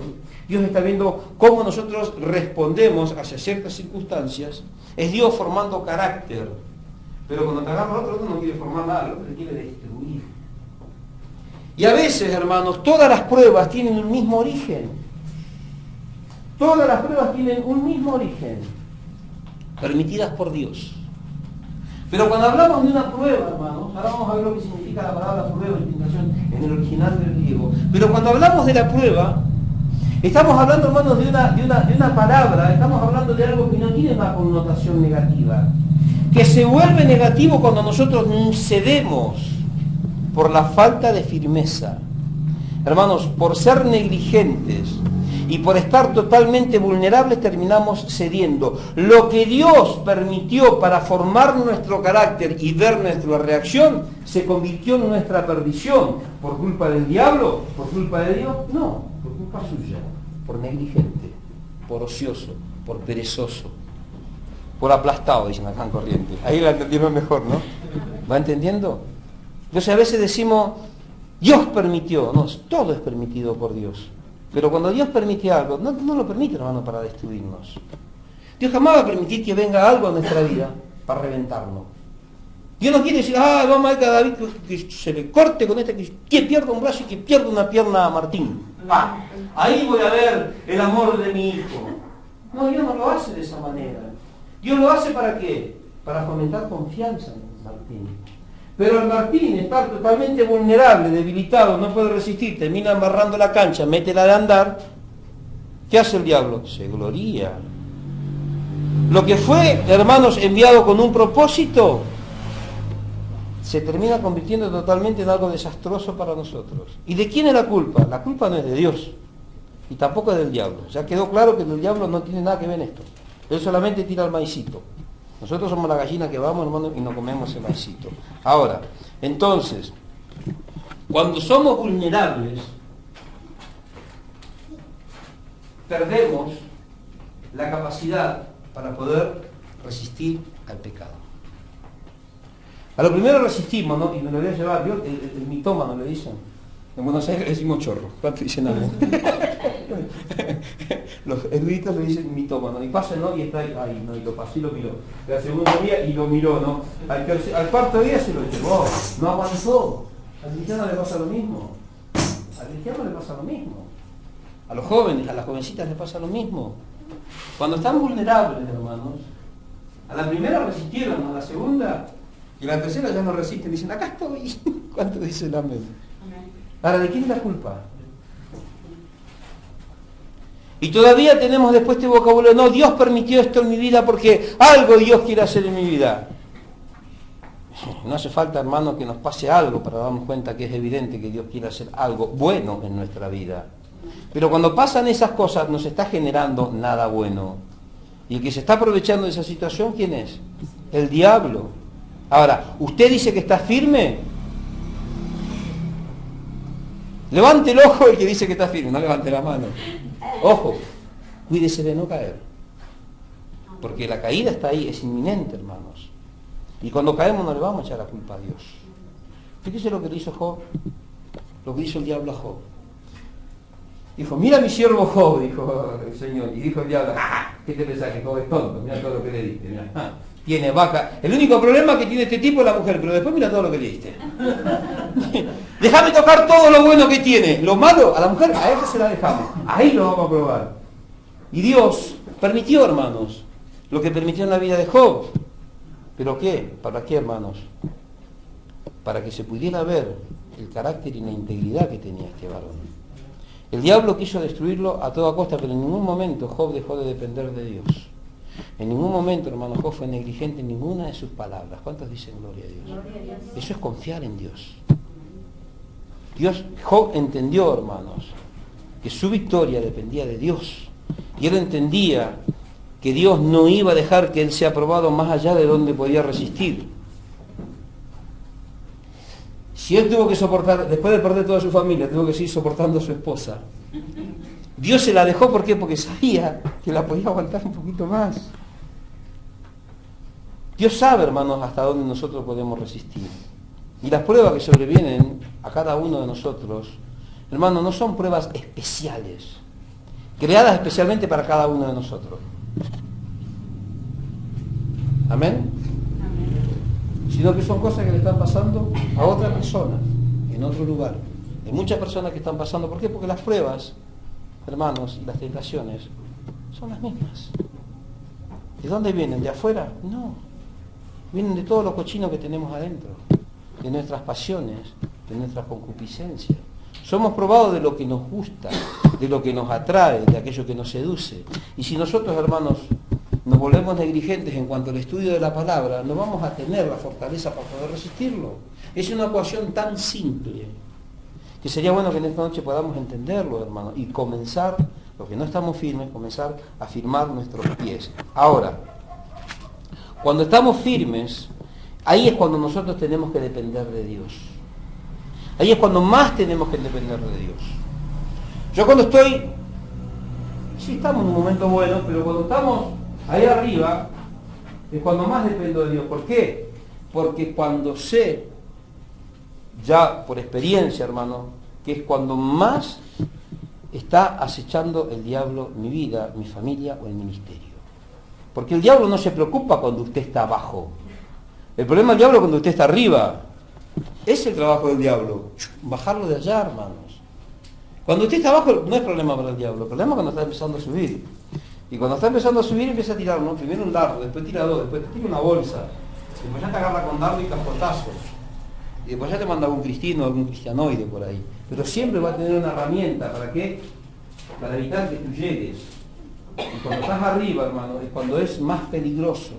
Dios está viendo cómo nosotros respondemos hacia ciertas circunstancias, es Dios formando carácter. Pero cuando te agarra el otro no quiere formar nada, el otro te quiere destruir. Y a veces, hermanos, todas las pruebas tienen un mismo origen. Todas las pruebas tienen un mismo origen, permitidas por Dios. Pero cuando hablamos de una prueba, hermanos, ahora vamos a ver lo que significa la palabra prueba y tentación en el original del griego. Pero cuando hablamos de la prueba, estamos hablando, hermanos, de una palabra, estamos hablando de algo que no tiene una connotación negativa, que se vuelve negativo cuando nosotros cedemos por la falta de firmeza Hermanos, por ser negligentes y por estar totalmente vulnerables terminamos cediendo. Lo que Dios permitió para formar nuestro carácter y ver nuestra reacción se convirtió en nuestra perdición. ¿Por culpa del diablo? ¿Por culpa de Dios? No, por culpa suya, por negligente, por ocioso, por perezoso, por aplastado, dicen acá en Corrientes. Ahí la entendieron mejor, ¿no? ¿Va entendiendo? Entonces a veces decimos, Dios permitió. No, todo es permitido por Dios. Pero cuando Dios permite algo, no lo permite, hermano, para destruirnos. Dios jamás va a permitir que venga algo a nuestra vida para reventarnos. Dios no quiere decir, vamos a ver que a David que se le corte con que pierda un brazo y que pierda una pierna a Martín. Ahí voy a ver el amor de mi hijo. No, Dios no lo hace de esa manera. Dios lo hace ¿para qué? Para fomentar confianza en Martín. Pero el Martín está totalmente vulnerable, debilitado, no puede resistir, termina embarrando la cancha, métela de andar. ¿Qué hace el diablo? Se gloría. Lo que fue, hermanos, enviado con un propósito, se termina convirtiendo totalmente en algo desastroso para nosotros. ¿Y de quién es la culpa? La culpa no es de Dios, y tampoco es del diablo. Ya quedó claro que el diablo no tiene nada que ver en esto. Él solamente tira el maicito. Nosotros somos la gallina que vamos, hermano, y nos comemos el maicito. Ahora, entonces, cuando somos vulnerables, perdemos la capacidad para poder resistir al pecado. A lo primero resistimos, ¿no? Y me lo voy a llevar, ¿vio? El mitómano le dicen. En Buenos Aires le decimos chorro. ¿Cuánto dicen algo? Los eruditos le dicen mitómano. Y pasa, ¿no? Y está ahí, ¿no? Y lo pasó y lo miró. El segundo día y lo miró, ¿no? Al cuarto día se lo llevó. No aguantó. Al cristiano le pasa lo mismo. Al cristiano le pasa lo mismo. A los jóvenes, a las jovencitas les pasa lo mismo. Cuando están vulnerables, hermanos, a la primera resistieron, a la segunda y a la tercera ya no resisten. Dicen, acá estoy. ¿Cuánto dice el amén? Ahora, ¿de quién es la culpa? Y todavía tenemos después este vocabulario, no, Dios permitió esto en mi vida porque algo Dios quiere hacer en mi vida. No hace falta, hermano, que nos pase algo para darnos cuenta que es evidente que Dios quiere hacer algo bueno en nuestra vida. Pero cuando pasan esas cosas, no se está generando nada bueno. Y el que se está aprovechando de esa situación, ¿quién es? El diablo. Ahora, ¿usted dice que está firme? Levante el ojo el que dice que está firme, no levante la mano. Ojo, cuídese de no caer. Porque la caída está ahí, es inminente, hermanos. Y cuando caemos no le vamos a echar la culpa a Dios. Fíjese lo que le hizo Job, lo que hizo el diablo a Job. Dijo, mira mi siervo Job, dijo el Señor. Y dijo el diablo, ¿qué te pensás que Job es tonto? Mira todo lo que le diste, mira. Tiene vaca. El único problema que tiene este tipo es la mujer, pero después mira todo lo que le diste. Déjame tocar todo lo bueno que tiene. Lo malo, a la mujer, a ella se la dejamos. Ahí lo vamos a probar. Y Dios permitió, hermanos, lo que permitió en la vida de Job. ¿Pero qué? ¿Para qué, hermanos? Para que se pudiera ver el carácter y la integridad que tenía este varón. El diablo quiso destruirlo a toda costa, pero en ningún momento Job dejó de depender de Dios. En ningún momento, hermano, Job fue negligente en ninguna de sus palabras. ¿Cuántos dicen gloria a Dios? Gloria a Dios. Eso es confiar en Dios. Job entendió, hermanos, que su victoria dependía de Dios. Y él entendía que Dios no iba a dejar que él sea probado más allá de donde podía resistir. Si él tuvo que soportar, después de perder toda su familia, tuvo que seguir soportando a su esposa. Dios se la dejó, ¿por qué? Porque sabía que la podía aguantar un poquito más. Dios sabe, hermanos, hasta dónde nosotros podemos resistir. Y las pruebas que sobrevienen a cada uno de nosotros, hermanos, no son pruebas especiales, creadas especialmente para cada uno de nosotros. ¿Amén? Sino que son cosas que le están pasando a otra persona, en otro lugar. Hay muchas personas que están pasando, ¿por qué? Porque las pruebas, hermanos, y las tentaciones son las mismas. ¿De dónde vienen? ¿De afuera? No. Vienen de todos los cochinos que tenemos adentro, de nuestras pasiones, de nuestras concupiscencias. Somos probados de lo que nos gusta, de lo que nos atrae, de aquello que nos seduce. Y si nosotros, hermanos, nos volvemos negligentes en cuanto al estudio de la palabra, no vamos a tener la fortaleza para poder resistirlo. Es una ecuación tan simple que sería bueno que en esta noche podamos entenderlo, hermano, y comenzar, los que no estamos firmes, comenzar a firmar nuestros pies. Ahora, cuando estamos firmes, ahí es cuando nosotros tenemos que depender de Dios. Ahí es cuando más tenemos que depender de Dios. Yo cuando estoy, sí estamos en un momento bueno, pero cuando estamos ahí arriba, es cuando más dependo de Dios. ¿Por qué? Porque cuando sé, ya por experiencia, hermano, que es cuando más está acechando el diablo mi vida, mi familia o el ministerio. Porque el diablo no se preocupa cuando usted está abajo. El problema del diablo es cuando usted está arriba. Es el trabajo del diablo. Bajarlo de allá, hermanos. Cuando usted está abajo no es problema para el diablo. El problema es cuando está empezando a subir. Y cuando está empezando a subir empieza a tirar, ¿no? Primero un dardo, después tira dos, después te tira una bolsa. Después ya te agarra con dardo y cascotazos. Y después ya te manda algún cristiano, algún cristianoide por ahí. Pero siempre va a tener una herramienta. ¿Para qué? Para evitar que tú llegues. Y cuando estás arriba, hermano, es cuando es más peligroso.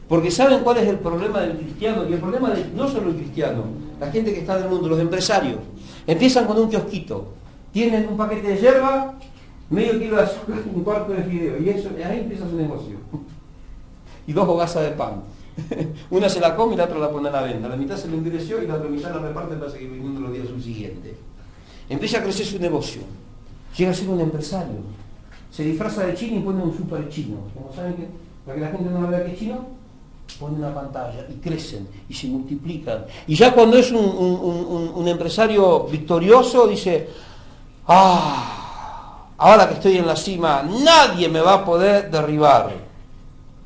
Porque ¿saben cuál es el problema del cristiano? Y el problema de no solo el cristiano, la gente que está en el mundo, los empresarios. Empiezan con un kiosquito. Tienen un paquete de yerba, medio kilo de azúcar y un cuarto de fideo. Y eso, ahí empieza su negocio. Y dos hogazas de pan. Una se la come y la otra la pone a la venta. La mitad se lo endureció y la otra mitad la reparte para seguir viviendo los días subsiguientes. Empieza a crecer su negocio. Llega a ser un empresario. Se disfraza de chino y pone un super chino. Como saben que, para que la gente no vea que es chino, pone una pantalla y crecen y se multiplican. Y ya cuando es un empresario victorioso, dice, ahora que estoy en la cima, nadie me va a poder derribar.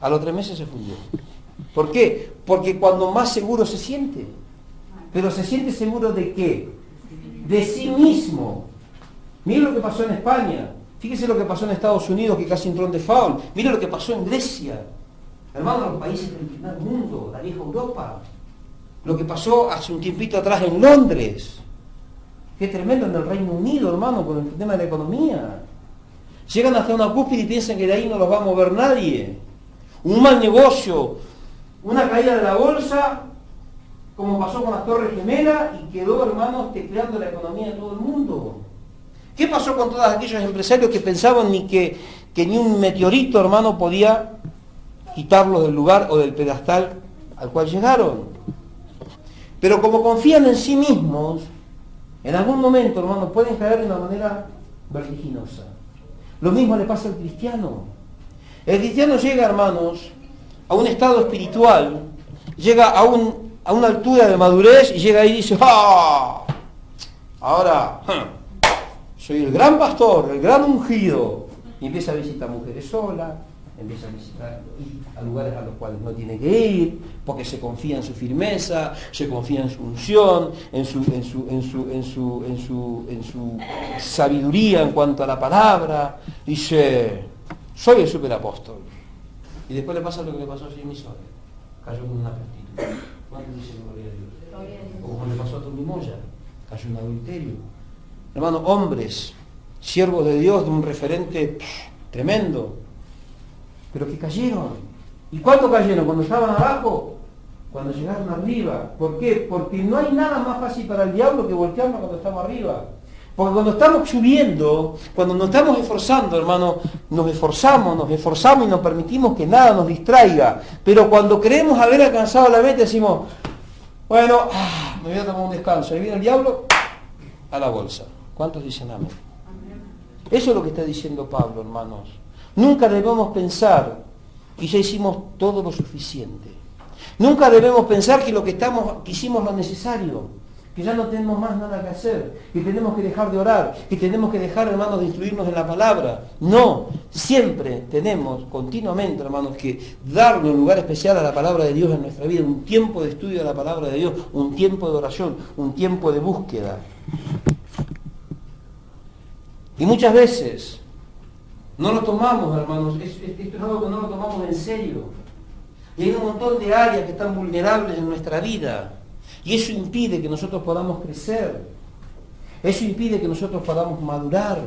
A los 3 meses se fundió. ¿Por qué? Porque cuando más seguro se siente. Pero se siente seguro ¿de qué? De sí mismo. Miren lo que pasó en España. Fíjese lo que pasó en Estados Unidos, que casi entró en default. Miren lo que pasó en Grecia. Hermano, los países del primer mundo, la vieja Europa. Lo que pasó hace un tiempito atrás en Londres. Qué tremendo en el Reino Unido, hermano, con el tema de la economía. Llegan hasta una cúspide y piensan que de ahí no los va a mover nadie. Un mal negocio, una caída de la bolsa, como pasó con las Torres Gemelas, y quedó, hermanos, tecleando la economía de todo el mundo. ¿Qué pasó con todos aquellos empresarios que pensaban que ni un meteorito, hermano, podía quitarlos del lugar o del pedestal al cual llegaron? Pero como confían en sí mismos, en algún momento, hermano, pueden caer de una manera vertiginosa. Lo mismo le pasa al cristiano. El cristiano llega, hermanos, a un estado espiritual, llega a una altura de madurez y llega ahí y dice, ahora soy el gran pastor, el gran ungido. Y empieza a visitar mujeres solas, empieza a visitar a lugares a los cuales no tiene que ir, porque se confía en su firmeza, se confía en su unción, en su sabiduría en cuanto a la palabra. Dice, soy el superapóstol. Y después le pasa lo que le pasó a Jimmy Sawyer. Cayó con una prostituta. ¿Cuántos dicen gloria a Dios? O como le pasó a Tony Moya, cayó en adulterio. Hermanos, hombres, siervos de Dios, de un referente tremendo, pero que cayeron. ¿Y cuándo cayeron? ¿Cuando estaban abajo? Cuando llegaron arriba. ¿Por qué? Porque no hay nada más fácil para el diablo que voltearnos cuando estamos arriba. Porque cuando estamos subiendo, cuando nos estamos esforzando, hermano, nos esforzamos y nos permitimos que nada nos distraiga. Pero cuando creemos haber alcanzado la meta, decimos, bueno, me voy a tomar un descanso. Ahí viene el diablo, a la bolsa. ¿Cuántos dicen amén? Eso es lo que está diciendo Pablo, hermanos. Nunca debemos pensar que ya hicimos todo lo suficiente. Nunca debemos pensar que que hicimos lo necesario, que ya no tenemos más nada que hacer, que tenemos que dejar de orar, que tenemos que dejar, hermanos, de instruirnos en la palabra. No, siempre tenemos continuamente, hermanos, que darle un lugar especial a la palabra de Dios en nuestra vida, un tiempo de estudio de la palabra de Dios, un tiempo de oración, un tiempo de búsqueda. Y muchas veces no lo tomamos, hermanos, esto es algo que no lo tomamos en serio. Y hay un montón de áreas que están vulnerables en nuestra vida. Y eso impide que nosotros podamos crecer. Eso impide que nosotros podamos madurar.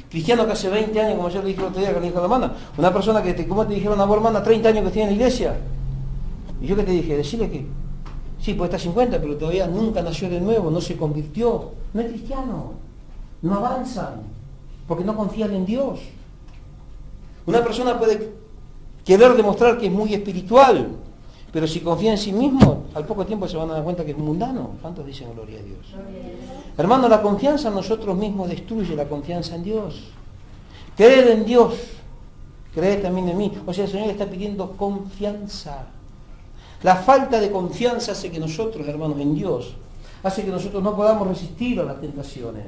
Cristiano que hace 20 años, como yo le dije el otro día que le dijo a la hermana, una persona que, como te dijeron a vos, hermana, 30 años que tiene en la iglesia. Y yo que te dije, decirle que Sí, puede estar 50, pero todavía nunca nació de nuevo, no se convirtió. No es cristiano. No avanzan, porque no confían en Dios. Una persona puede querer demostrar que es muy espiritual, pero si confía en sí mismo, al poco tiempo se van a dar cuenta que es mundano. ¿Cuántos dicen gloria a Dios? Hermano, la confianza en nosotros mismos destruye la confianza en Dios. Creer en Dios, creer también en mí. O sea, el Señor está pidiendo confianza. La falta de confianza hace que nosotros, hermanos, en Dios, hace que nosotros no podamos resistir a las tentaciones,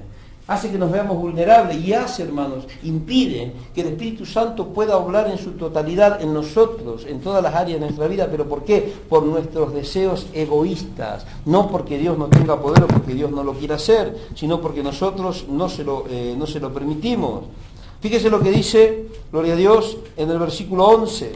hace que nos veamos vulnerables y hace, hermanos, impide que el Espíritu Santo pueda obrar en su totalidad en nosotros, en todas las áreas de nuestra vida. ¿Pero por qué? Por nuestros deseos egoístas, no porque Dios no tenga poder o porque Dios no lo quiera hacer, sino porque nosotros no se lo permitimos. Fíjese lo que dice, gloria a Dios, en el versículo 11.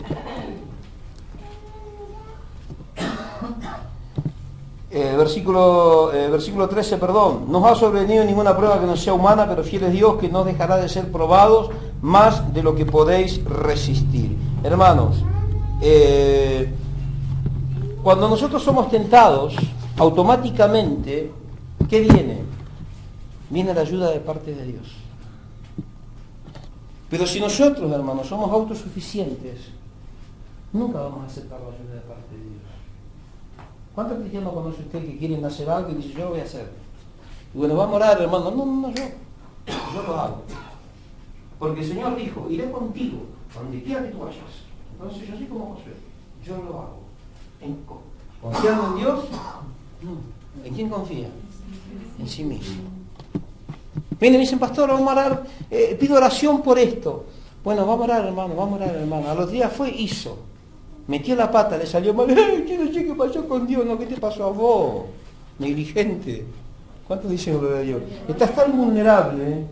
Versículo 13, perdón. No os ha sobrevenido ninguna prueba que no sea humana, pero fiel es Dios, que no dejará de ser probados más de lo que podéis resistir. Hermanos, cuando nosotros somos tentados, automáticamente, ¿qué viene? Viene la ayuda de parte de Dios. Pero si nosotros, hermanos, somos autosuficientes, nunca vamos a aceptar la ayuda de parte de Dios. ¿Cuántos cristianos conoce usted que quieren hacer algo y dice, yo lo voy a hacer? Y bueno, vamos a orar, hermano. No, yo lo hago. Porque el Señor dijo, iré contigo, donde quiera que tú vayas. Entonces yo soy como Josué, yo lo hago. ¿Confiando en Dios? No. ¿En quién confía? En sí mismo. Vienen y me dicen, pastor, vamos a orar, pido oración por esto. Bueno, vamos a orar, hermano. A los días hizo. Metió la pata, le salió mal. Yo no sé qué pasó con Dios. No, ¿qué te pasó a vos? Negligente. ¿Cuántos dicen gloria a Dios? Estás tan vulnerable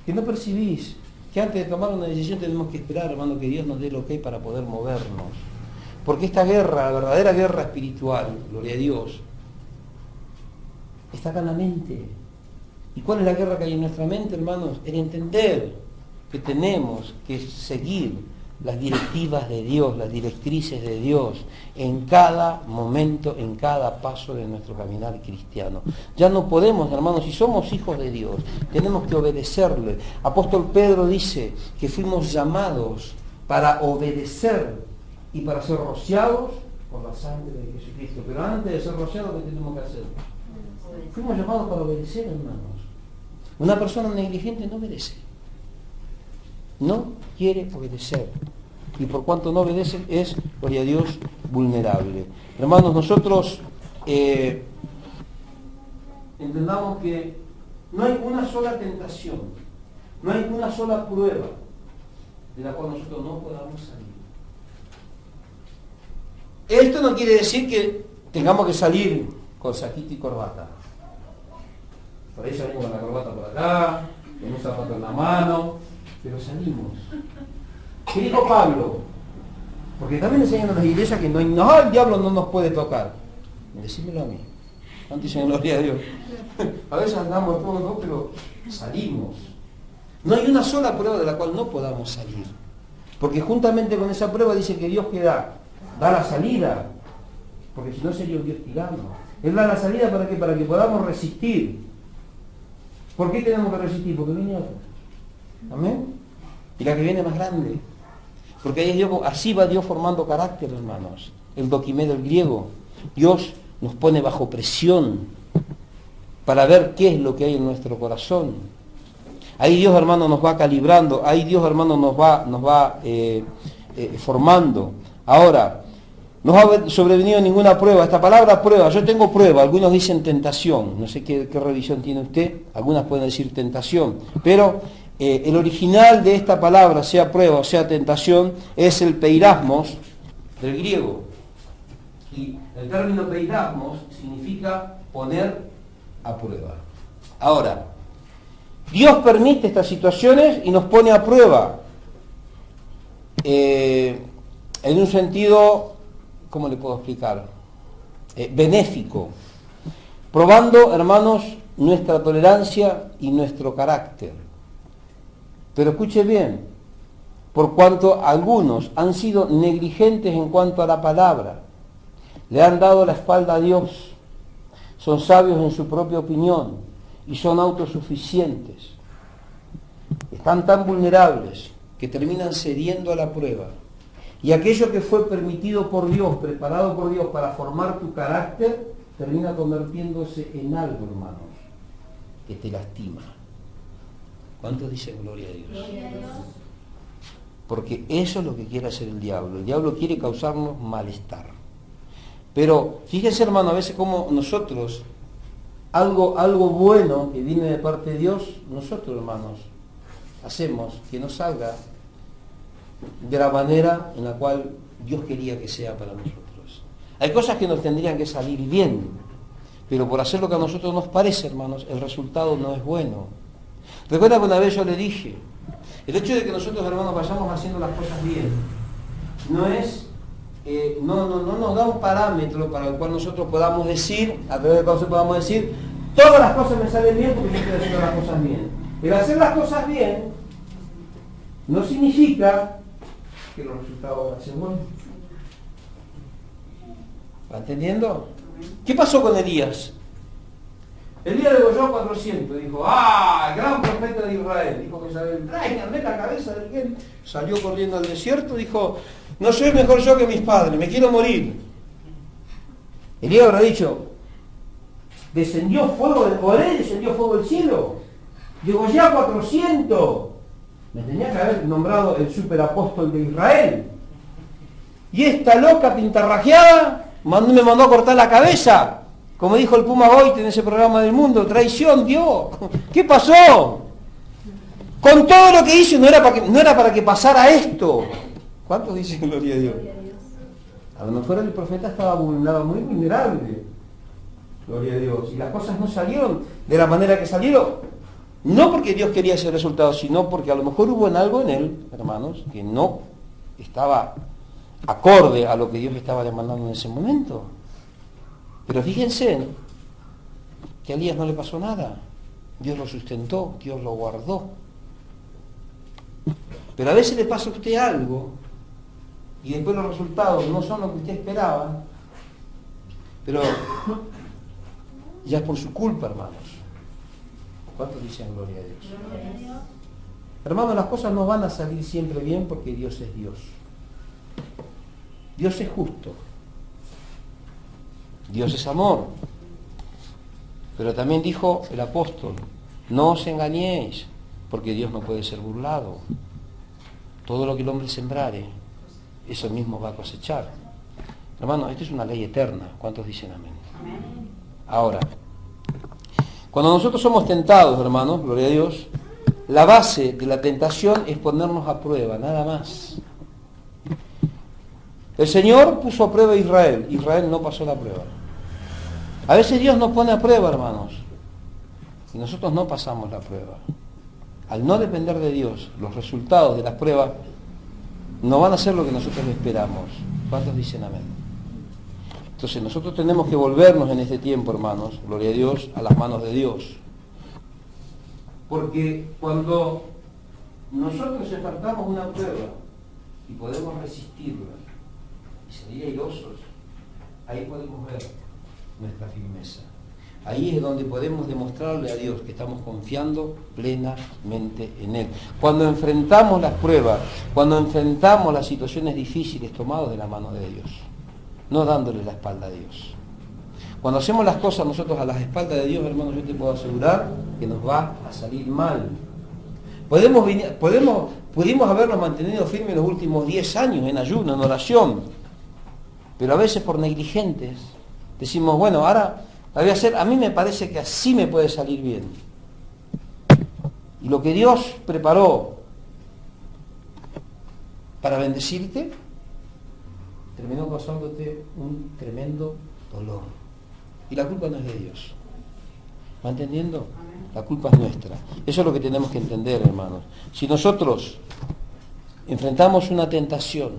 que no percibís que antes de tomar una decisión tenemos que esperar, hermano, que Dios nos dé el ok para poder movernos. Porque esta guerra, la verdadera guerra espiritual, gloria a Dios, está acá en la mente. ¿Y cuál es la guerra que hay en nuestra mente, hermanos? El entender que tenemos que seguir las directivas de Dios, las directrices de Dios, en cada momento, en cada paso de nuestro caminar cristiano. Ya no podemos, hermanos, si somos hijos de Dios, tenemos que obedecerle. Apóstol Pedro dice que fuimos llamados para obedecer y para ser rociados por la sangre de Jesucristo. Pero antes de ser rociados, ¿qué tenemos que hacer? Fuimos llamados para obedecer, hermanos. Una persona negligente no obedece. No quiere obedecer. Y por cuanto no obedece, es, gloria a Dios, vulnerable. Hermanos, nosotros entendamos que no hay una sola tentación, no hay una sola prueba de la cual nosotros no podamos salir. Esto no quiere decir que tengamos que salir con saquito y corbata. Por ahí salimos con la corbata por acá, con un zapato en la mano, pero salimos. ¿Qué dijo Pablo? Porque también enseñan a las iglesias que no, el diablo no nos puede tocar. Decímelo a mí. Antes dicen gloria a Dios. A veces andamos todos, pero salimos. No hay una sola prueba de la cual no podamos salir. Porque juntamente con esa prueba dice que Dios que da la salida. Porque si no sería un Dios tirano. Él da la salida ¿para qué? Para que podamos resistir. ¿Por qué tenemos que resistir? Porque viene otra. Amén. Y la que viene más grande. Porque ahí Dios, así va Dios formando carácter, hermanos. El doquimé del griego. Dios nos pone bajo presión para ver qué es lo que hay en nuestro corazón. Ahí Dios, hermano, nos va calibrando. Ahí Dios, hermano, nos va formando. Ahora, no ha sobrevenido ninguna prueba. Esta palabra prueba, yo tengo prueba. Algunos dicen tentación. No sé qué revisión tiene usted. Algunas pueden decir tentación. Pero el original de esta palabra, sea prueba o sea tentación, es el peirasmos del griego. Y el término peirasmos significa poner a prueba. Ahora, Dios permite estas situaciones y nos pone a prueba. En un sentido, ¿cómo le puedo explicar? Benéfico. Probando, hermanos, nuestra tolerancia y nuestro carácter. Pero escuche bien, por cuanto algunos han sido negligentes en cuanto a la palabra, le han dado la espalda a Dios, son sabios en su propia opinión y son autosuficientes. Están tan vulnerables que terminan cediendo a la prueba. Y aquello que fue permitido por Dios, preparado por Dios para formar tu carácter, termina convirtiéndose en algo, hermanos, que te lastima. ¿Cuántos dicen gloria a Dios? Gloria a Dios. Porque eso es lo que quiere hacer el diablo. El diablo quiere causarnos malestar. Pero fíjense, hermano, a veces como nosotros, algo bueno que viene de parte de Dios, nosotros, hermanos, hacemos que no salga de la manera en la cual Dios quería que sea para nosotros. Hay cosas que nos tendrían que salir bien, pero por hacer lo que a nosotros nos parece, hermanos, el resultado no es bueno. Recuerda que una vez yo le dije, el hecho de que nosotros, hermanos, vayamos haciendo las cosas bien, no es, no nos da un parámetro para el cual nosotros podamos decir, a través del cual podamos decir, todas las cosas me salen bien porque yo estoy haciendo las cosas bien. El hacer las cosas bien no significa que los resultados van a ser buenos. ¿Va entendiendo? ¿Qué pasó con Elías? Elías degolló a 400, dijo, el gran profeta de Israel, dijo que tráiganme la cabeza de alguien. Salió corriendo al desierto, dijo, no soy mejor yo que mis padres, me quiero morir. Elías habrá dicho, descendió fuego, oré, descendió fuego del cielo, degollé a 400. Me tenía que haber nombrado el superapóstol de Israel. Y esta loca pintarrajeada me mandó a cortar la cabeza. Como dijo el Puma Goit en ese programa del Mundo, traición, Dios. ¿Qué pasó? Con todo lo que hizo no era para que pasara esto. ¿Cuántos dicen gloria a Dios? A lo mejor el profeta estaba muy vulnerable. Gloria a Dios. Y las cosas no salieron de la manera que salieron. No porque Dios quería ese resultado, sino porque a lo mejor hubo algo en él, hermanos, que no estaba acorde a lo que Dios estaba demandando en ese momento. Pero fíjense que a Elías no le pasó nada. Dios lo sustentó, Dios lo guardó. Pero a veces le pasa a usted algo y después los resultados no son lo que usted esperaba, pero ya es por su culpa, hermanos. ¿Cuántos dicen gloria a Dios? Gloria a Dios. Hermanos, las cosas no van a salir siempre bien porque Dios es Dios. Dios es justo. Dios es amor. Pero también dijo el apóstol, no os engañéis, porque Dios no puede ser burlado. Todo lo que el hombre sembrare, eso mismo va a cosechar. Hermanos, esto es una ley eterna. ¿Cuántos dicen amén? Amén. Ahora, cuando nosotros somos tentados, hermanos, gloria a Dios, la base de la tentación es ponernos a prueba, nada más. El Señor puso a prueba a Israel. Israel no pasó la prueba. A veces Dios nos pone a prueba, hermanos, y nosotros no pasamos la prueba. Al no depender de Dios, los resultados de las pruebas no van a ser lo que nosotros esperamos. ¿Cuántos dicen amén? Entonces nosotros tenemos que volvernos en este tiempo, hermanos, gloria a Dios, a las manos de Dios. Porque cuando nosotros enfrentamos una prueba y podemos resistirla y salir airosos, ahí podemos ver nuestra firmeza. Ahí es donde podemos demostrarle a Dios que estamos confiando plenamente en Él. Cuando enfrentamos las pruebas, cuando enfrentamos las situaciones difíciles tomados de la mano de Dios, no dándole la espalda a Dios. Cuando hacemos las cosas nosotros a las espaldas de Dios, hermanos, yo te puedo asegurar que nos va a salir mal. Pudimos habernos mantenido firmes los últimos 10 años en ayuno, en oración, pero a veces por negligentes decimos, bueno, ahora la voy a hacer, a mí me parece que así me puede salir bien. Y lo que Dios preparó para bendecirte, terminó causándote un tremendo dolor. Y la culpa no es de Dios. ¿Va entendiendo? La culpa es nuestra. Eso es lo que tenemos que entender, hermanos. Si nosotros enfrentamos una tentación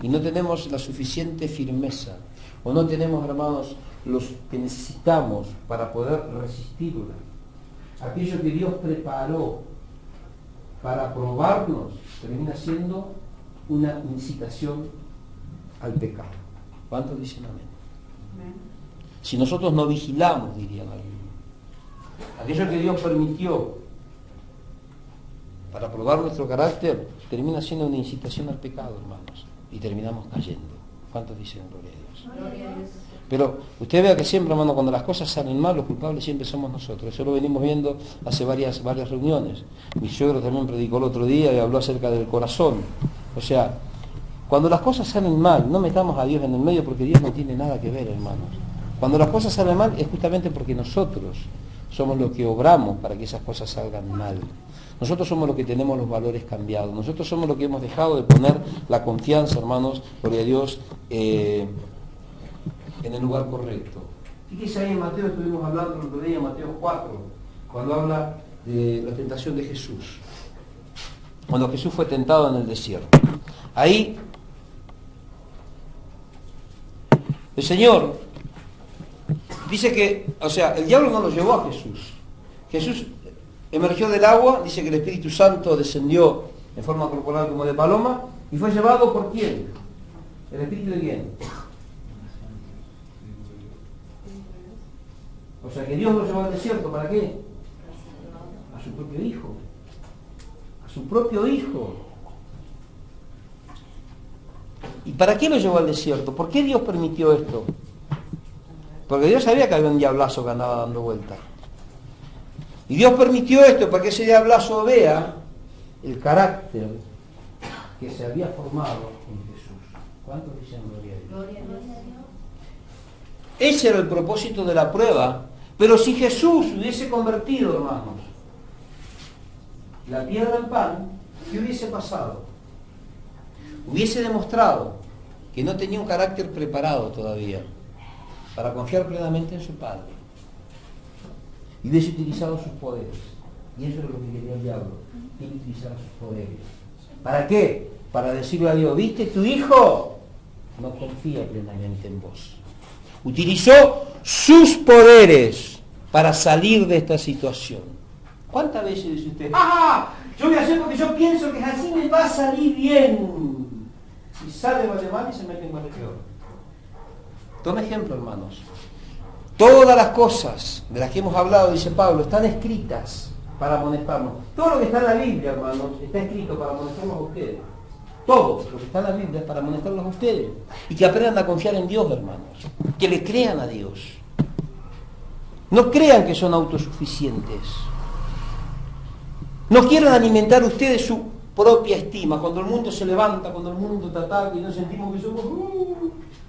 y no tenemos la suficiente firmeza, o no tenemos, hermanos, los que necesitamos para poder resistirla, aquello que Dios preparó para probarnos termina siendo una incitación al pecado. ¿Cuántos dicen amén? Si nosotros no vigilamos, dirían algunos, aquello que Dios permitió para probar nuestro carácter, termina siendo una incitación al pecado, hermanos, y terminamos cayendo. ¿Cuántos dicen gloria a Dios? Gloria a Dios. Pero usted vea que siempre, hermano, cuando las cosas salen mal, los culpables siempre somos nosotros. Eso lo venimos viendo hace varias reuniones. Mi suegro también predicó el otro día y habló acerca del corazón. O sea, cuando las cosas salen mal, no metamos a Dios en el medio porque Dios no tiene nada que ver, hermanos. Cuando las cosas salen mal es justamente porque nosotros somos los que obramos para que esas cosas salgan mal. Nosotros somos los que tenemos los valores cambiados. Nosotros somos los que hemos dejado de poner la confianza, hermanos, gloria a Dios, en el lugar correcto. Fíjese ahí en Mateo, estuvimos hablando el otro día, Mateo 4, cuando habla de la tentación de Jesús. Cuando Jesús fue tentado en el desierto. Ahí, el Señor dice que, o sea, el diablo no lo llevó a Jesús. Jesús emergió del agua, dice que el Espíritu Santo descendió en forma corporal como de paloma, y fue llevado ¿por quién? ¿El Espíritu de quién? O sea que Dios lo llevó al desierto, ¿para qué? A su propio Hijo. A su propio Hijo. ¿Y para qué lo llevó al desierto? ¿Por qué Dios permitió esto? Porque Dios sabía que había un diablazo que andaba dando vuelta. Y Dios permitió esto para que ese diablazo vea el carácter que se había formado en Jesús. ¿Cuántos dicen gloria a Dios? Gloria a Dios. Ese era el propósito de la prueba. Pero si Jesús hubiese convertido, hermanos, la piedra en pan, ¿qué hubiese pasado? Hubiese demostrado que no tenía un carácter preparado todavía para confiar plenamente en su Padre. Y hubiese utilizado sus poderes. Y eso es lo que quería el diablo. Quiere utilizar sus poderes. ¿Para qué? Para decirle a Dios, ¿viste? Tu hijo no confía plenamente en vos. Utilizó sus poderes para salir de esta situación. ¿Cuántas veces dice usted, ¡ah! Yo voy a hacer porque yo pienso que así me va a salir bien. Y sale mal y se mete en peor. Toma ejemplo, hermanos. Todas las cosas de las que hemos hablado, dice Pablo, están escritas para amonestarnos. Todo lo que está en la Biblia, hermanos, está escrito para amonestarnos a ustedes. Todo lo que está en la Biblia es para amonestarlos a ustedes. Y que aprendan a confiar en Dios, hermanos. Que le crean a Dios. No crean que son autosuficientes. No quieran alimentar ustedes su propia estima. Cuando el mundo se levanta, cuando el mundo te ataca y nos sentimos que somos...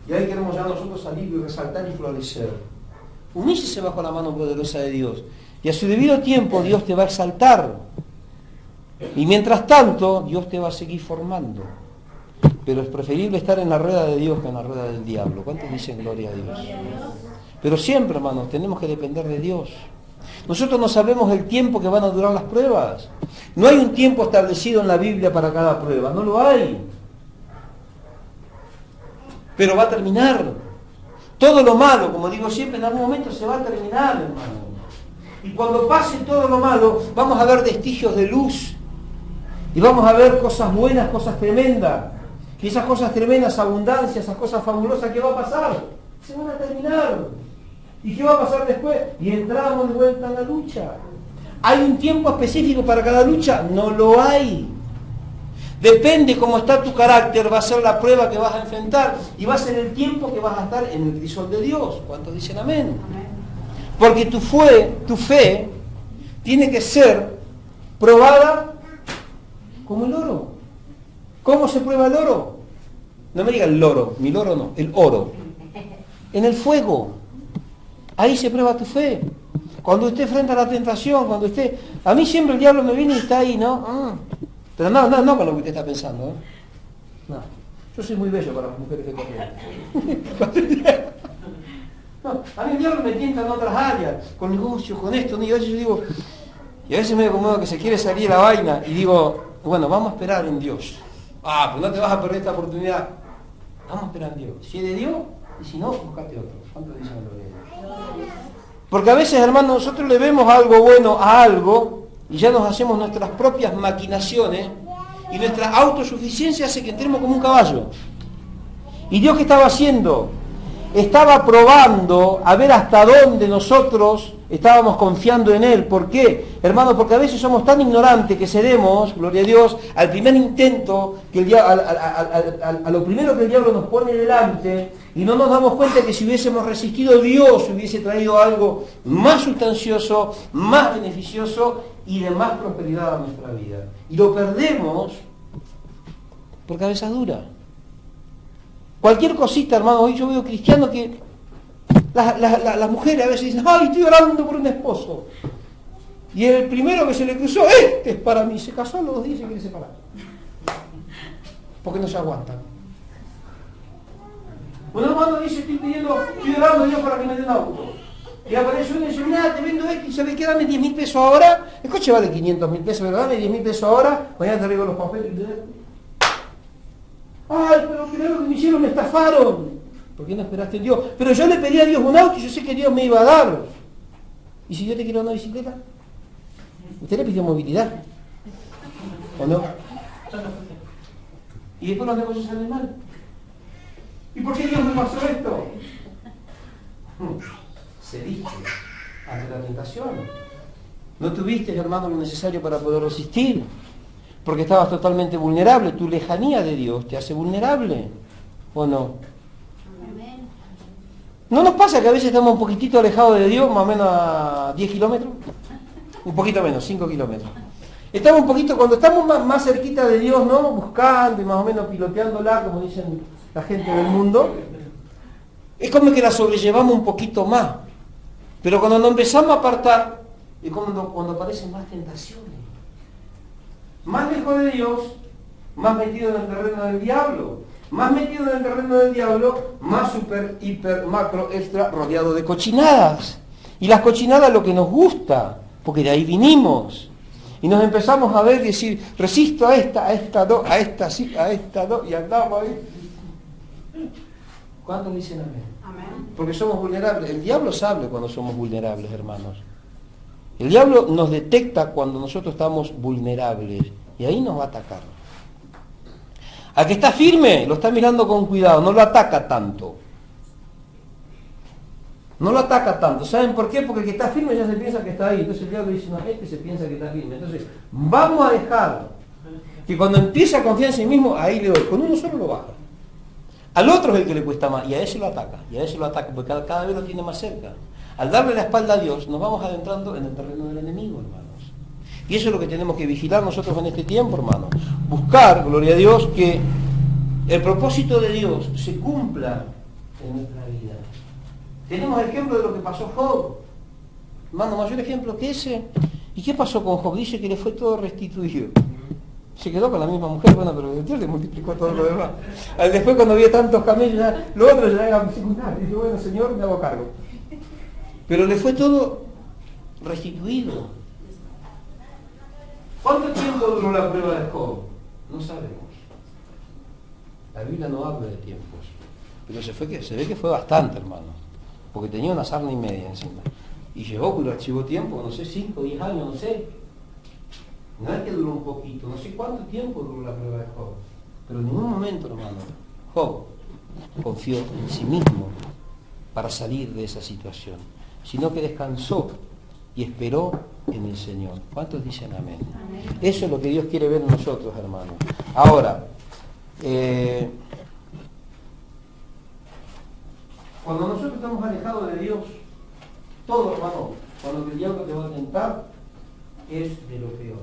y ahí queremos ya nosotros salir y resaltar y florecer. Humíllese bajo la mano poderosa de Dios. Y a su debido tiempo Dios te va a exaltar. Y mientras tanto, Dios te va a seguir formando. Pero es preferible estar en la rueda de Dios que en la rueda del diablo. ¿Cuántos dicen gloria a Dios? Pero siempre, hermanos, tenemos que depender de Dios. Nosotros no sabemos el tiempo que van a durar las pruebas. No hay un tiempo establecido en la Biblia para cada prueba. No lo hay. Pero va a terminar. Todo lo malo, como digo siempre, en algún momento se va a terminar, hermano. Y cuando pase todo lo malo, vamos a ver vestigios de luz. Y vamos a ver cosas buenas, cosas tremendas. Y esas cosas tremendas, abundancia, esas cosas fabulosas, ¿qué va a pasar? Se van a terminar. ¿Y qué va a pasar después? Y entramos de vuelta en la lucha. ¿Hay un tiempo específico para cada lucha? No lo hay. Depende cómo está tu carácter, va a ser la prueba que vas a enfrentar y va a ser el tiempo que vas a estar en el crisol de Dios. ¿Cuántos dicen amén? Porque tu fe tiene que ser probada como el oro. ¿Cómo se prueba el oro? No me diga el loro, mi loro no, el oro. En el fuego. Ahí se prueba tu fe. Cuando usted enfrenta la tentación, cuando usted... A mí siempre el diablo me viene y está ahí, ¿no? Pero no con lo que usted está pensando, ¿eh? No. Yo soy muy bello para las mujeres que corren. No, a mí el diablo me tienta en otras áreas, con negocios, con esto, ¿no? Y a veces yo digo, y a veces me acomodo que se quiere salir la vaina, y digo, bueno, vamos a esperar en Dios. Ah, pues no te vas a perder esta oportunidad. Vamos a esperar en Dios. Si es de Dios, y si no, buscate otro. ¿Cuánto dicen gloria a Dios? Porque a veces, hermanos, nosotros le vemos algo bueno a algo, y ya nos hacemos nuestras propias maquinaciones, y nuestra autosuficiencia hace que entremos como un caballo. ¿Y Dios qué estaba haciendo? Estaba probando a ver hasta dónde nosotros estábamos confiando en Él. ¿Por qué? Hermanos, porque a veces somos tan ignorantes que cedemos, gloria a Dios, al primer intento, a lo primero que el diablo nos pone delante, y no nos damos cuenta que si hubiésemos resistido, Dios hubiese traído algo más sustancioso, más beneficioso y de más prosperidad a nuestra vida. Y lo perdemos por cabeza dura. Cualquier cosita, hermano, hoy yo veo cristianos que las mujeres a veces dicen, ay, estoy orando por un esposo. Y el primero que se le cruzó, este es para mí. Se casó a los 2 días y se quiere separar. Porque no se aguantan. Un hermano dice, estoy orando a Dios para que me dé un auto. Y aparece uno y dice, mira, te vendo esto y se ve que dame 10.000 pesos ahora. El coche vale 500.000 pesos, pero dame 10.000 pesos ahora. Mañana te arreglo los papeles. Ay, pero creo que me hicieron, me estafaron. ¿Por qué no esperaste en Dios? Pero yo le pedí a Dios un auto y yo sé que Dios me iba a dar. ¿Y si yo te quiero una bicicleta? Usted le pidió movilidad. ¿O no? Y después los negocios salen mal. ¿Y por qué Dios me pasó esto? Cediste ante la tentación. No tuviste, hermano, lo necesario para poder resistir. Porque estabas totalmente vulnerable. Tu lejanía de Dios te hace vulnerable. ¿O no? ¿No nos pasa que a veces estamos un poquitito alejados de Dios, más o menos a 10 kilómetros? Un poquito menos, 5 kilómetros. Estamos un poquito, cuando estamos más cerquita de Dios, ¿no? Buscando y más o menos piloteándola, como dicen la gente del mundo, es como que la sobrellevamos un poquito más. Pero cuando nos empezamos a apartar, es cuando aparecen más tentaciones. Más lejos de Dios, más metido en el terreno del diablo. Más metido en el terreno del diablo, más super, hiper, macro, extra, rodeado de cochinadas. Y las cochinadas lo que nos gusta, porque de ahí vinimos. Y nos empezamos a ver y decir, resisto a esta dos, a esta sí, a esta dos, y andamos ahí. ¿Cuántos dicen amén? Amén. Porque somos vulnerables. El diablo sabe cuando somos vulnerables, hermanos. El diablo nos detecta cuando nosotros estamos vulnerables. Y ahí nos va a atacar. Al que está firme, lo está mirando con cuidado, no lo ataca tanto. No lo ataca tanto. ¿Saben por qué? Porque el que está firme ya se piensa que está ahí. Entonces el diablo dice, no, este se piensa que está firme. Entonces, vamos a dejar que cuando empiece a confiar en sí mismo, ahí le doy. Con uno solo lo baja. Al otro es el que le cuesta más, y a ese lo ataca. Y a ese lo ataca, porque cada vez lo tiene más cerca. Al darle la espalda a Dios, nos vamos adentrando en el terreno del enemigo, hermanos. Y eso es lo que tenemos que vigilar nosotros en este tiempo, hermanos. Buscar, gloria a Dios, que el propósito de Dios se cumpla en nuestra vida. Tenemos el ejemplo de lo que pasó Job. Hermano, mayor ejemplo que ese. ¿Y qué pasó con Job? Dice que le fue todo restituido. Se quedó con la misma mujer, bueno, pero Dios le multiplicó todo lo demás. Después cuando había tantos camellos, lo otro ya era secundario. Dice, bueno, Señor, me hago cargo. Pero le fue todo restituido. ¿Cuánto tiempo duró la prueba de Job? No sabemos. La Biblia no habla de tiempos. Pero se ve que fue bastante, hermano. Porque tenía una sarna y media encima. Y llevó tiempo, no sé, 5 o 10 años, no sé. No es que duró un poquito, no sé cuánto tiempo duró la prueba de Job. Pero en ningún momento, hermano, Job confió en sí mismo para salir de esa situación. Sino que descansó y esperó en el Señor. ¿Cuántos dicen amén? Amén. Eso es lo que Dios quiere ver en nosotros, hermanos. Ahora, cuando nosotros estamos alejados de Dios, todo, hermano, cuando el diablo te va a tentar, es de lo peor.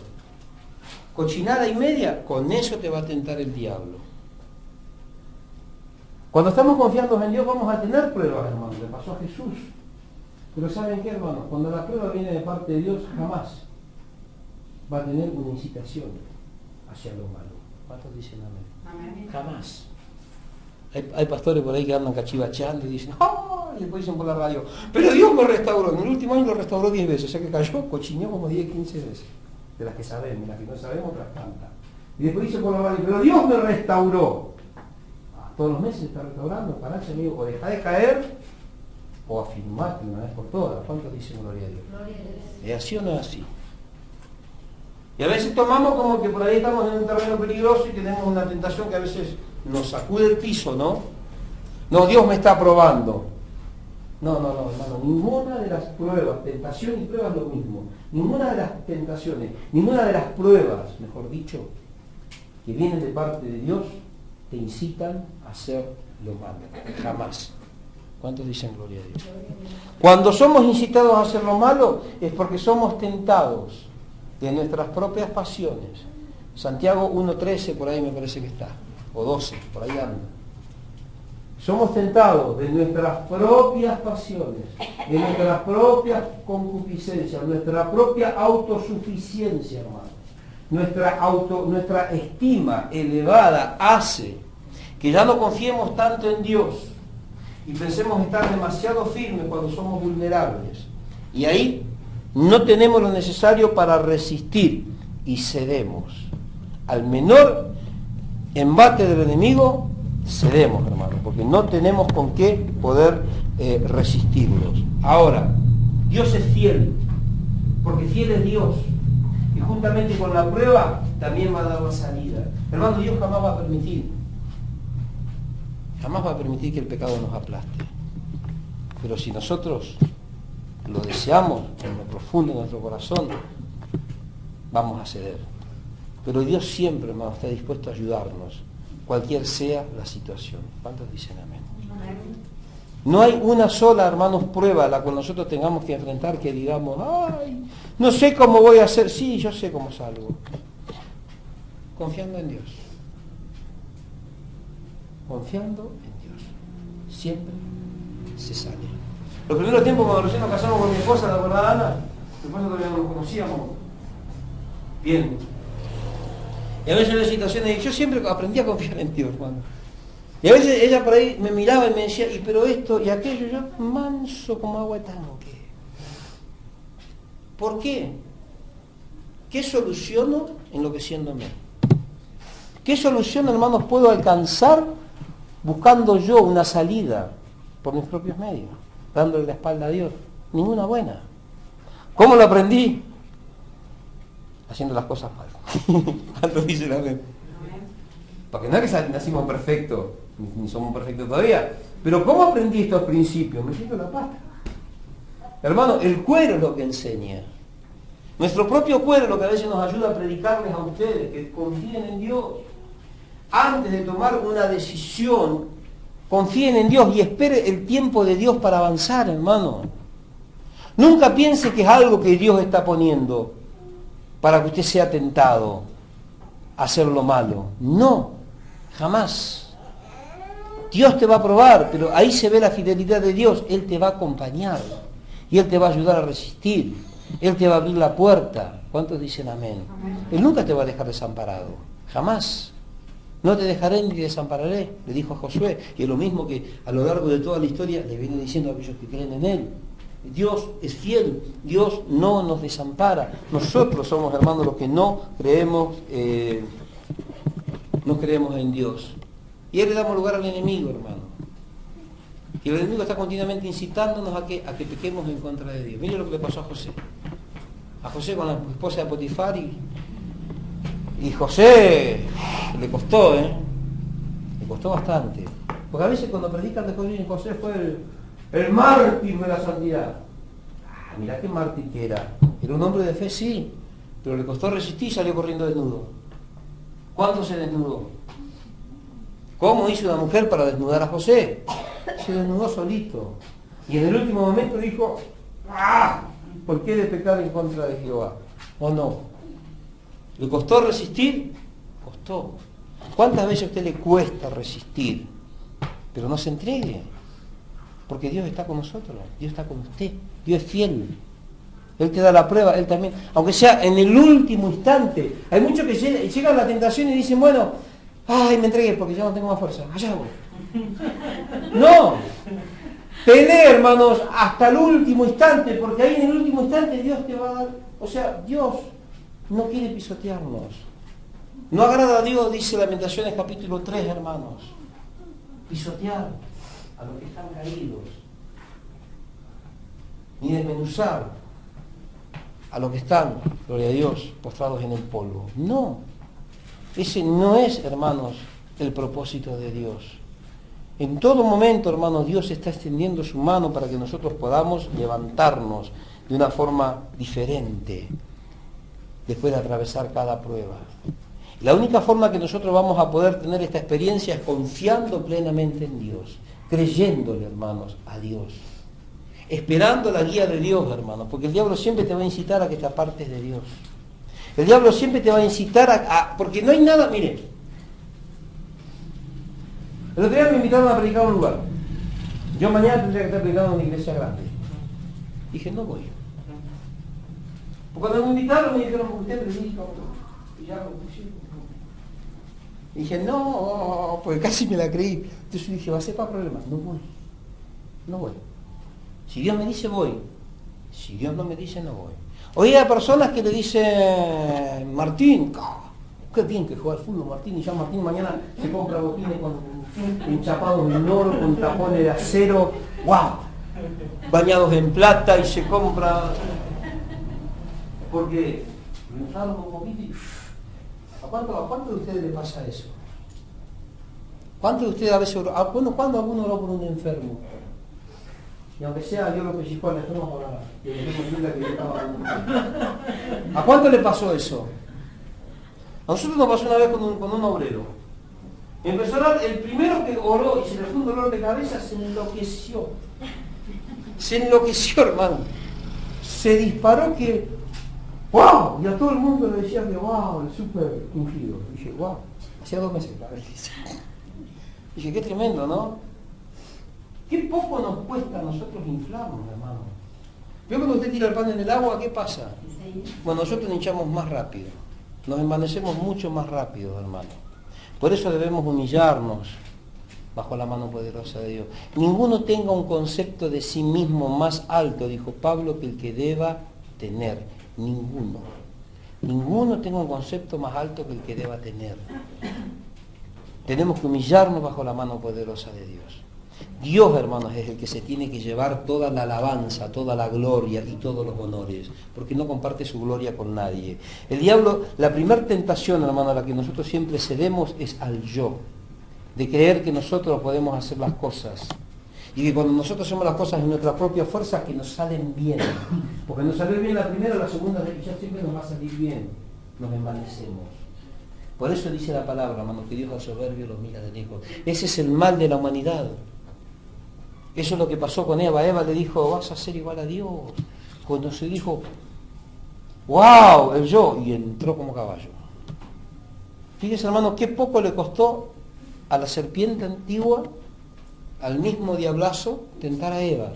Cochinada y media, con eso te va a tentar el diablo. Cuando estamos confiando en Dios vamos a tener pruebas, hermano. Le pasó a Jesús. Pero ¿saben qué, hermano? Cuando la prueba viene de parte de Dios, jamás va a tener una incitación hacia lo malo. ¿Cuántos dicen amén? Amén. Jamás. Hay pastores por ahí que andan cachivacheando y dicen, ¡oh! Y después dicen por la radio, pero Dios me restauró. En el último año lo restauró 10 veces. O sea que cayó, cochineó como 10, 15 veces. De las que sabemos, las que no sabemos, otras tantas. Y después dice por la radio, pero Dios me restauró. Todos los meses está restaurando, pararse, amigo, o dejar de caer, o afirmarte una vez por todas. ¿Cuántos dicen gloria a Dios? Gloria a Dios. ¿Es así o no es así? Y a veces tomamos como que por ahí estamos en un terreno peligroso y tenemos una tentación que a veces nos sacude el piso, ¿no? No, Dios me está probando. No, hermano, ninguna de las pruebas, tentación y prueba es lo mismo. Ninguna de las tentaciones, ninguna de las pruebas, mejor dicho, que vienen de parte de Dios, te incitan a hacer lo malo. Jamás. ¿Cuántos dicen gloria a Dios? Cuando somos incitados a hacer lo malo es porque somos tentados de nuestras propias pasiones. Santiago 1:13 por ahí me parece que está, o 12, por ahí anda. Somos tentados de nuestras propias pasiones, de nuestras propias concupiscencias, nuestra propia autosuficiencia, hermanos. Nuestra estima elevada hace que ya no confiemos tanto en Dios y pensemos estar demasiado firmes cuando somos vulnerables. Y ahí no tenemos lo necesario para resistir y cedemos. Al menor embate del enemigo, cedemos, hermano, porque no tenemos con qué poder resistirlos. Ahora, Dios es fiel, porque fiel es Dios. Y juntamente con la prueba también va a dar la salida. Hermano, Dios jamás va a permitir que el pecado nos aplaste. Pero si nosotros lo deseamos en lo profundo de nuestro corazón, vamos a ceder. Pero Dios siempre, hermano, está dispuesto a ayudarnos, cualquier sea la situación. ¿Cuántos dicen amén? No hay una sola, hermanos, prueba a la cual nosotros tengamos que enfrentar que digamos, ay, no sé cómo voy a hacer. Sí, yo sé cómo salgo. Confiando en Dios. Confiando en Dios. Siempre se sale. Los primeros tiempos cuando recién nos casamos con mi esposa, ¿la verdad, Ana? Mi esposa todavía no nos conocíamos bien. Y a veces en situaciones, yo siempre aprendí a confiar en Dios, hermano. Y a veces ella por ahí me miraba y me decía, y pero esto y aquello, yo manso como agua de tanque. ¿Por qué? ¿Qué soluciono enloqueciéndome? ¿Qué solución, hermanos, puedo alcanzar buscando yo una salida por mis propios medios, dándole la espalda a Dios? Ninguna buena. ¿Cómo lo aprendí? Haciendo las cosas mal. ¿Cuántos dicen amén? Porque no es que nacimos perfectos, ni somos perfectos todavía. Pero ¿cómo aprendí estos principios? Metiendo la pata. Hermano, el cuero es lo que enseña. Nuestro propio cuero es lo que a veces nos ayuda a predicarles a ustedes, que confíen en Dios. Antes de tomar una decisión, confíen en Dios y espere el tiempo de Dios para avanzar, hermano. Nunca piense que es algo que Dios está poniendo para que usted sea tentado a hacer lo malo. No, jamás. Dios te va a probar, pero ahí se ve la fidelidad de Dios. Él te va a acompañar y Él te va a ayudar a resistir. Él te va a abrir la puerta. ¿Cuántos dicen amén? Él nunca te va a dejar desamparado, jamás. No te dejaré ni te desampararé, le dijo a Josué, y es lo mismo que a lo largo de toda la historia le viene diciendo a aquellos que creen en Él. Dios es fiel, Dios no nos desampara. Nosotros somos, hermanos, los que no creemos en Dios. Y Él le damos lugar al enemigo, hermano. Y el enemigo está continuamente incitándonos a que pequemos en contra de Dios. Mire lo que le pasó a José. A José con la esposa de Potifar y José le costó, le costó bastante. Porque a veces cuando predican de José fue el mártir de la santidad. Mirá qué mártir que era. Era un hombre de fe, sí, pero le costó resistir y salió corriendo desnudo. ¿Cuándo se desnudó? ¿Cómo hizo una mujer para desnudar a José? Se desnudó solito. Y en el último momento dijo, ¿por qué he de pecar en contra de Jehová? ¿O no? ¿Le costó resistir? Costó. ¿Cuántas veces a usted le cuesta resistir? Pero no se entregue. Porque Dios está con nosotros, Dios está con usted, Dios es fiel. Él te da la prueba, Él también, aunque sea en el último instante. Hay muchos que llegan a la tentación y dicen, bueno, ay, me entregué porque ya no tengo más fuerza, allá voy. No, pelee, hermanos, hasta el último instante, porque ahí en el último instante Dios te va a dar, o sea, Dios no quiere pisotearnos. No agrada a Dios, dice Lamentaciones capítulo 3, hermanos, pisotear a los que están caídos, ni desmenuzar a los que están, gloria a Dios, postrados en el polvo. No, ese no es, hermanos, el propósito de Dios. En todo momento, hermanos, Dios está extendiendo su mano para que nosotros podamos levantarnos de una forma diferente después de atravesar cada prueba. La única forma que nosotros vamos a poder tener esta experiencia es confiando plenamente en Dios, creyéndole, hermanos, a Dios, esperando la guía de Dios, hermanos, porque el diablo siempre te va a incitar a que te apartes de Dios. El diablo siempre te va a incitar porque no hay nada, mire. El otro día me invitaron a predicar a un lugar. Yo mañana tendría que estar predicando en una iglesia grande. Dije, no voy. Porque cuando me invitaron me dijeron, usted predica. Y ya lo pusieron. Dije, no, porque casi me la creí. Entonces dije, va a ser para problemas. No voy. No voy. Si Dios me dice, voy. Si Dios no me dice, no voy. Hoy hay personas que le dicen, Martín, qué bien que juega al fútbol, Martín. Y ya Martín mañana se compra botines con enchapados en oro, con tapones de acero, wow, bañados en plata, y se compra, porque lo inflaron un poquito y ¿a cuánto de ustedes le pasa eso? ¿Cuántos de ustedes a veces cuándo alguno oró por un enfermo? Y aunque sea Dios lo pellizcó al estómago para que le estaba. ¿A cuánto le pasó eso? A nosotros nos pasó una vez con un obrero. Empezó a orar, el primero que oró y se le fue un dolor de cabeza, se enloqueció. Se enloqueció, hermano. Se disparó que, ¡wow! Y a todo el mundo le decía que, ¡wow! El súper ungido. Y dije, ¡wow! Hacía 2 meses. Y dije, qué tremendo, ¿no? Qué poco nos cuesta a nosotros inflarnos, hermano. Veo cuando usted tira el pan en el agua, ¿qué pasa? Bueno, nosotros nos hinchamos más rápido. Nos envanecemos mucho más rápido, hermano. Por eso debemos humillarnos bajo la mano poderosa de Dios. Ninguno tenga un concepto de sí mismo más alto, dijo Pablo, que el que deba tener. Ninguno. Ninguno tenga un concepto más alto que el que deba tener. Tenemos que humillarnos bajo la mano poderosa de Dios. Dios, hermanos, es el que se tiene que llevar toda la alabanza, toda la gloria y todos los honores, porque no comparte su gloria con nadie. El diablo, la primera tentación, hermano, a la que nosotros siempre cedemos es al yo, de creer que nosotros podemos hacer las cosas. Y que cuando nosotros hacemos las cosas en nuestra propia fuerza, que nos salen bien. Porque nos salió bien la primera, la segunda, ya siempre nos va a salir bien. Nos envanecemos. Por eso dice la palabra, hermano, que Dios al soberbio lo mira de lejos. Ese es el mal de la humanidad. Eso es lo que pasó con Eva. Eva le dijo, vas a ser igual a Dios. Cuando se dijo, wow, el yo, y entró como caballo. Fíjese, hermano, qué poco le costó a la serpiente antigua, al mismo diablazo, tentar a Eva.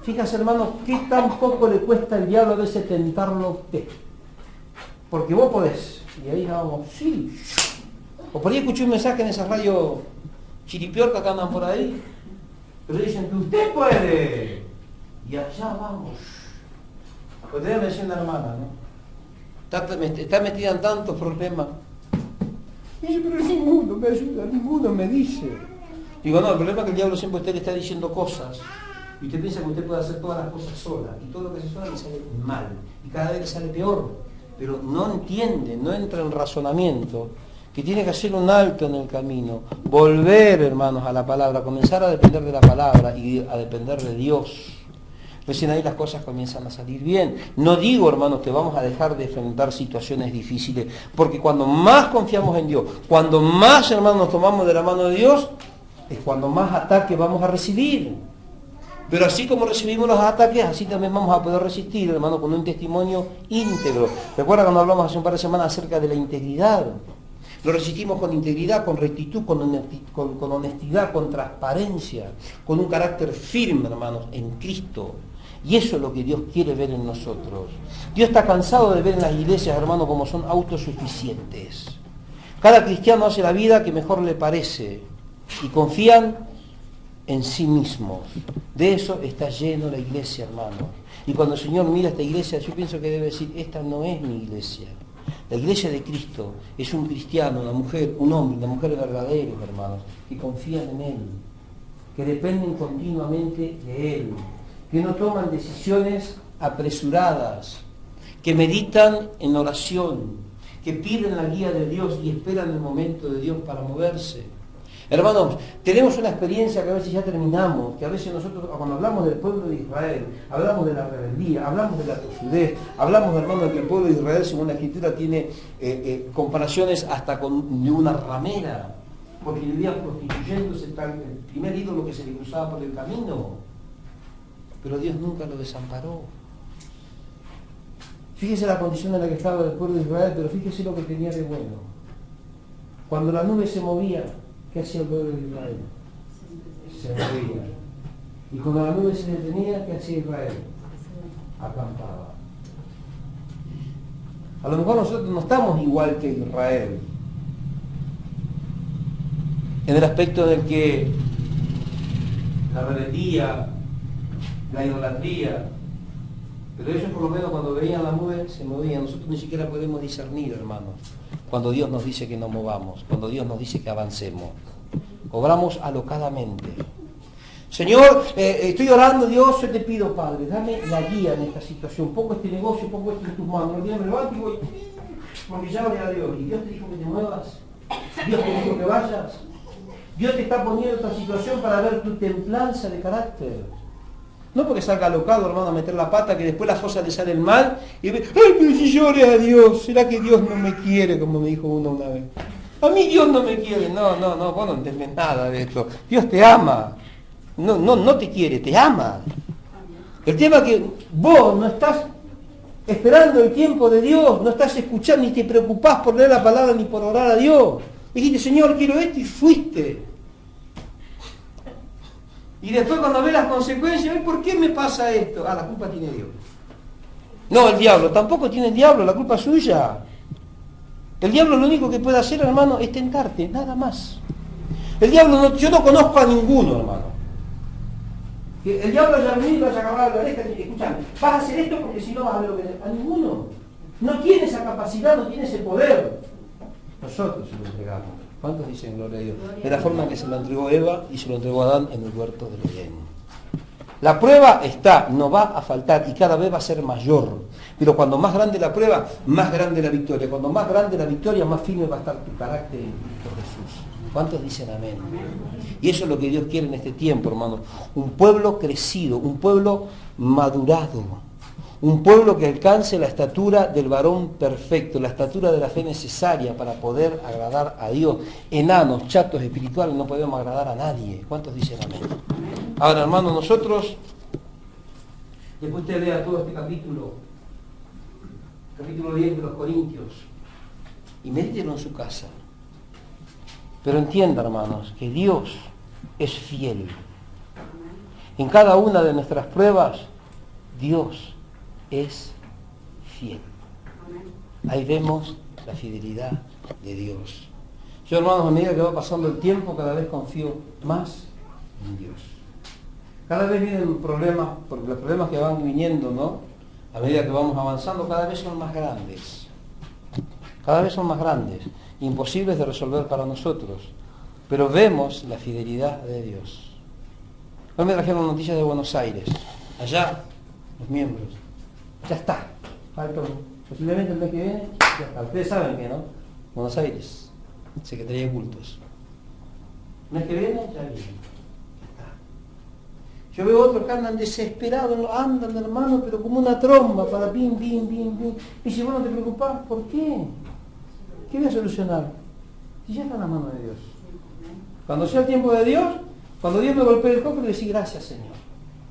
Fíjese, hermano, qué tan poco le cuesta al diablo a veces tentarlo a usted. Porque vos podés. Y ahí vamos, sí. O por ahí escuché un mensaje en esa radio chiripiorca que andan por ahí. Pero dicen que usted puede. Y allá vamos. Pues me decía una hermana, ¿no? Está metida en tantos problemas. Y dice, pero ninguno me ayuda, ninguno me dice. Digo, no, el problema es que el diablo siempre a usted le está diciendo cosas. Y usted piensa que usted puede hacer todas las cosas sola. Y todo lo que hace sola le sale mal. Y cada vez le sale peor. Pero no entiende, no entra en razonamiento. Que tiene que hacer un alto en el camino, volver, hermanos, a la palabra, comenzar a depender de la palabra y a depender de Dios. Recién ahí las cosas comienzan a salir bien. No digo, hermanos, que vamos a dejar de enfrentar situaciones difíciles, porque cuando más confiamos en Dios, cuando más, hermanos, nos tomamos de la mano de Dios, es cuando más ataques vamos a recibir. Pero así como recibimos los ataques, así también vamos a poder resistir, hermano, con un testimonio íntegro. ¿Recuerda cuando hablamos hace un par de semanas acerca de la integridad? Lo resistimos con integridad, con rectitud, con honestidad, con transparencia, con un carácter firme, hermanos, en Cristo. Y eso es lo que Dios quiere ver en nosotros. Dios está cansado de ver en las iglesias, hermanos, como son autosuficientes. Cada cristiano hace la vida que mejor le parece y confían en sí mismos. De eso está lleno la iglesia, hermanos. Y cuando el Señor mira esta iglesia, yo pienso que debe decir, esta no es mi iglesia. La iglesia de Cristo es un cristiano, una mujer, un hombre, una mujer verdaderos, hermanos, que confían en Él, que dependen continuamente de Él, que no toman decisiones apresuradas, que meditan en oración, que piden la guía de Dios y esperan el momento de Dios para moverse. Hermanos, tenemos una experiencia que a veces ya terminamos, que a veces nosotros cuando hablamos del pueblo de Israel, hablamos de la rebeldía, hablamos de la tosudez, hablamos, hermanos, de que el pueblo de Israel, según la Escritura, tiene comparaciones hasta con de una ramera, porque vivía prostituyéndose, el primer ídolo que se le cruzaba por el camino. Pero Dios nunca lo desamparó. Fíjese la condición en la que estaba el pueblo de Israel, pero fíjese lo que tenía de bueno. Cuando la nube se movía, ¿qué hacía el pueblo de Israel? Se movía. Y cuando la nube se detenía, ¿qué hacía Israel? Acampaba. A lo mejor nosotros no estamos igual que Israel, en el aspecto en el que la rebeldía, la idolatría, pero ellos por lo menos cuando veían la nube se movían. Nosotros ni siquiera podemos discernir, hermanos, cuando Dios nos dice que nos movamos, cuando Dios nos dice que avancemos. Obramos alocadamente. Señor, estoy orando, Dios, yo te pido, Padre, dame la guía en esta situación. Pongo este negocio, pongo esto en tus manos. El día me levanto y voy, porque ya oré a Dios. Y Dios te dijo que te muevas. Dios te dijo que vayas. Dios te está poniendo esta situación para ver tu templanza de carácter. No porque salga alocado, hermano, a meter la pata, que después las cosas le salen mal y ve, ay, pero si yo oré a Dios, ¿será que Dios no me quiere? Como me dijo uno una vez. A mí Dios no me quiere. No, vos no entendés nada de esto. Dios te ama. No te quiere, te ama. El tema es que vos no estás esperando el tiempo de Dios, no estás escuchando, ni te preocupás por leer la palabra ni por orar a Dios. Dijiste, Señor, quiero esto y fuiste. Y después cuando ves las consecuencias, ¿por qué me pasa esto? Ah, la culpa tiene Dios. No, el diablo, tampoco tiene el diablo, la culpa es suya. El diablo lo único que puede hacer, hermano, es tentarte, nada más. El diablo, yo no conozco a ninguno, hermano. El diablo haya venido y haya agarrado la oreja y escuchame, vas a hacer esto porque si no vas a ver lo que... A ninguno. No tiene esa capacidad, no tiene ese poder. Nosotros se lo entregamos. ¿Cuántos dicen gloria a Dios? De la forma que se lo entregó Eva y se lo entregó a Adán en el huerto del Edén. La prueba está, no va a faltar y cada vez va a ser mayor. Pero cuando más grande la prueba, más grande la victoria. Cuando más grande la victoria, más firme va a estar tu carácter en Cristo Jesús. ¿Cuántos dicen amén? Y eso es lo que Dios quiere en este tiempo, hermanos. Un pueblo crecido, un pueblo madurado. Un pueblo que alcance la estatura del varón perfecto, la estatura de la fe necesaria para poder agradar a Dios. Enanos, chatos espirituales, no podemos agradar a nadie. ¿Cuántos dicen amén? Ahora, hermanos, nosotros, después usted lea todo este capítulo 10 de los Corintios, y mételo en su casa. Pero entienda, hermanos, que Dios es fiel. En cada una de nuestras pruebas, Dios es fiel. Ahí vemos la fidelidad de Dios. Yo, hermanos, a medida que va pasando el tiempo, cada vez confío más en Dios. Cada vez vienen problemas, porque los problemas que van viniendo, ¿no? A medida que vamos avanzando, cada vez son más grandes. Cada vez son más grandes, imposibles de resolver para nosotros. Pero vemos la fidelidad de Dios. Hoy me trajeron noticias de Buenos Aires. Allá, los miembros. Ya está. Falta posiblemente el mes que viene, ya está. Ustedes saben que, ¿no? Buenos Aires, Secretaría de Cultos. El mes que viene, ya viene. Ya está. Yo veo otros que andan desesperados, andan, hermano, pero como una tromba para pim. Y si vos no te preocupás, ¿por qué? ¿Qué voy a solucionar? Si ya está en la mano de Dios. Cuando sea el tiempo de Dios, cuando Dios me golpee el coco, le decir gracias, Señor,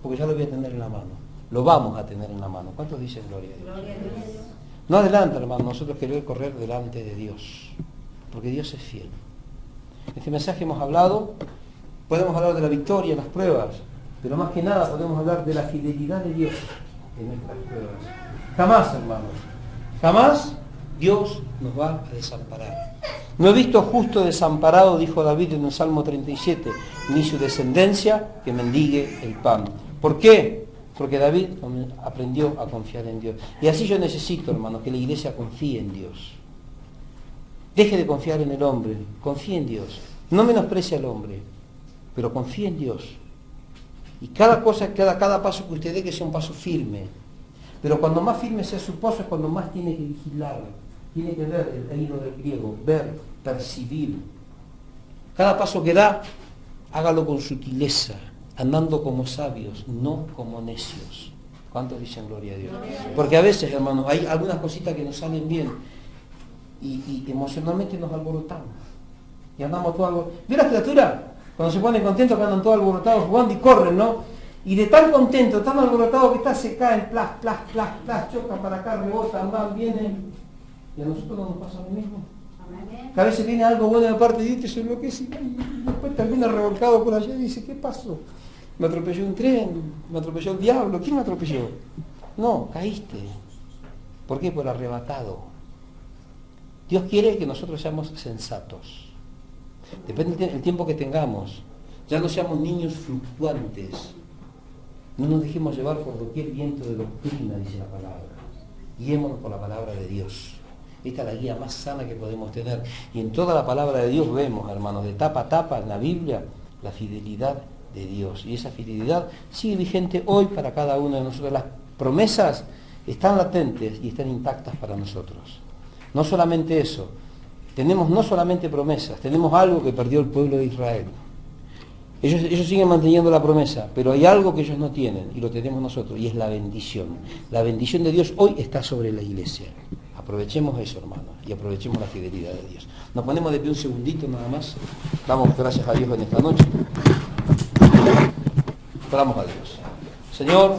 porque ya lo voy a tener en la mano. Lo vamos a tener en la mano. ¿Cuántos dicen gloria a Dios? Gloria a Dios. No adelante, hermano, nosotros queremos correr delante de Dios, porque Dios es fiel. En este mensaje hemos hablado, podemos hablar de la victoria en las pruebas, pero más que nada podemos hablar de la fidelidad de Dios en nuestras pruebas. Jamás, hermanos, jamás Dios nos va a desamparar. No he visto justo desamparado, dijo David en el Salmo 37, ni su descendencia que mendigue el pan. ¿Por qué? Porque David aprendió a confiar en Dios. Y así yo necesito, hermano, que la iglesia confíe en Dios. Deje de confiar en el hombre, confíe en Dios. No menosprecie al hombre, pero confíe en Dios. Y cada paso que usted dé que sea un paso firme. Pero cuando más firme sea su paso es cuando más tiene que vigilar. Tiene que ver el hilo del griego, ver, percibir. Cada paso que da, hágalo con sutileza, andando como sabios, no como necios. ¿Cuántos dicen gloria a Dios? Porque a veces, hermanos, hay algunas cositas que nos salen bien y emocionalmente nos alborotamos. Y andamos todos alborotados. ¿Vio la criatura? Cuando se ponen contentos que andan todos alborotados jugando y corren, ¿no? Y de tan contento, tan alborotado que está, se caen, plas, plas, plas, plas, chocan para acá, rebotan, van, vienen. Y a nosotros no nos pasa lo mismo. Que a veces viene algo bueno de parte de Dios y se enloquece y después termina revolcado por allá y dice, ¿qué pasó? Me atropelló un tren, me atropelló el diablo, ¿quién me atropelló? No, caíste. ¿Por qué? Por arrebatado. Dios quiere que nosotros seamos sensatos. Depende del tiempo que tengamos. Ya no seamos niños fluctuantes. No nos dejemos llevar por cualquier viento de doctrina, dice la palabra. Guiémonos por la palabra de Dios. Esta es la guía más sana que podemos tener. Y en toda la palabra de Dios vemos, hermanos, de tapa a tapa en la Biblia, la fidelidad de Dios. Y esa fidelidad sigue vigente hoy para cada uno de nosotros. Las promesas están latentes y están intactas para nosotros. No solamente eso, tenemos no solamente promesas, tenemos algo que perdió el pueblo de Israel. Ellos siguen manteniendo la promesa, pero hay algo que ellos no tienen y lo tenemos nosotros, y es la bendición. La bendición de Dios hoy está sobre la iglesia. Aprovechemos eso, hermanos, y aprovechemos la fidelidad de Dios. Nos ponemos de pie un segundito nada más. Damos gracias a Dios en esta noche. Oramos a Dios. Señor,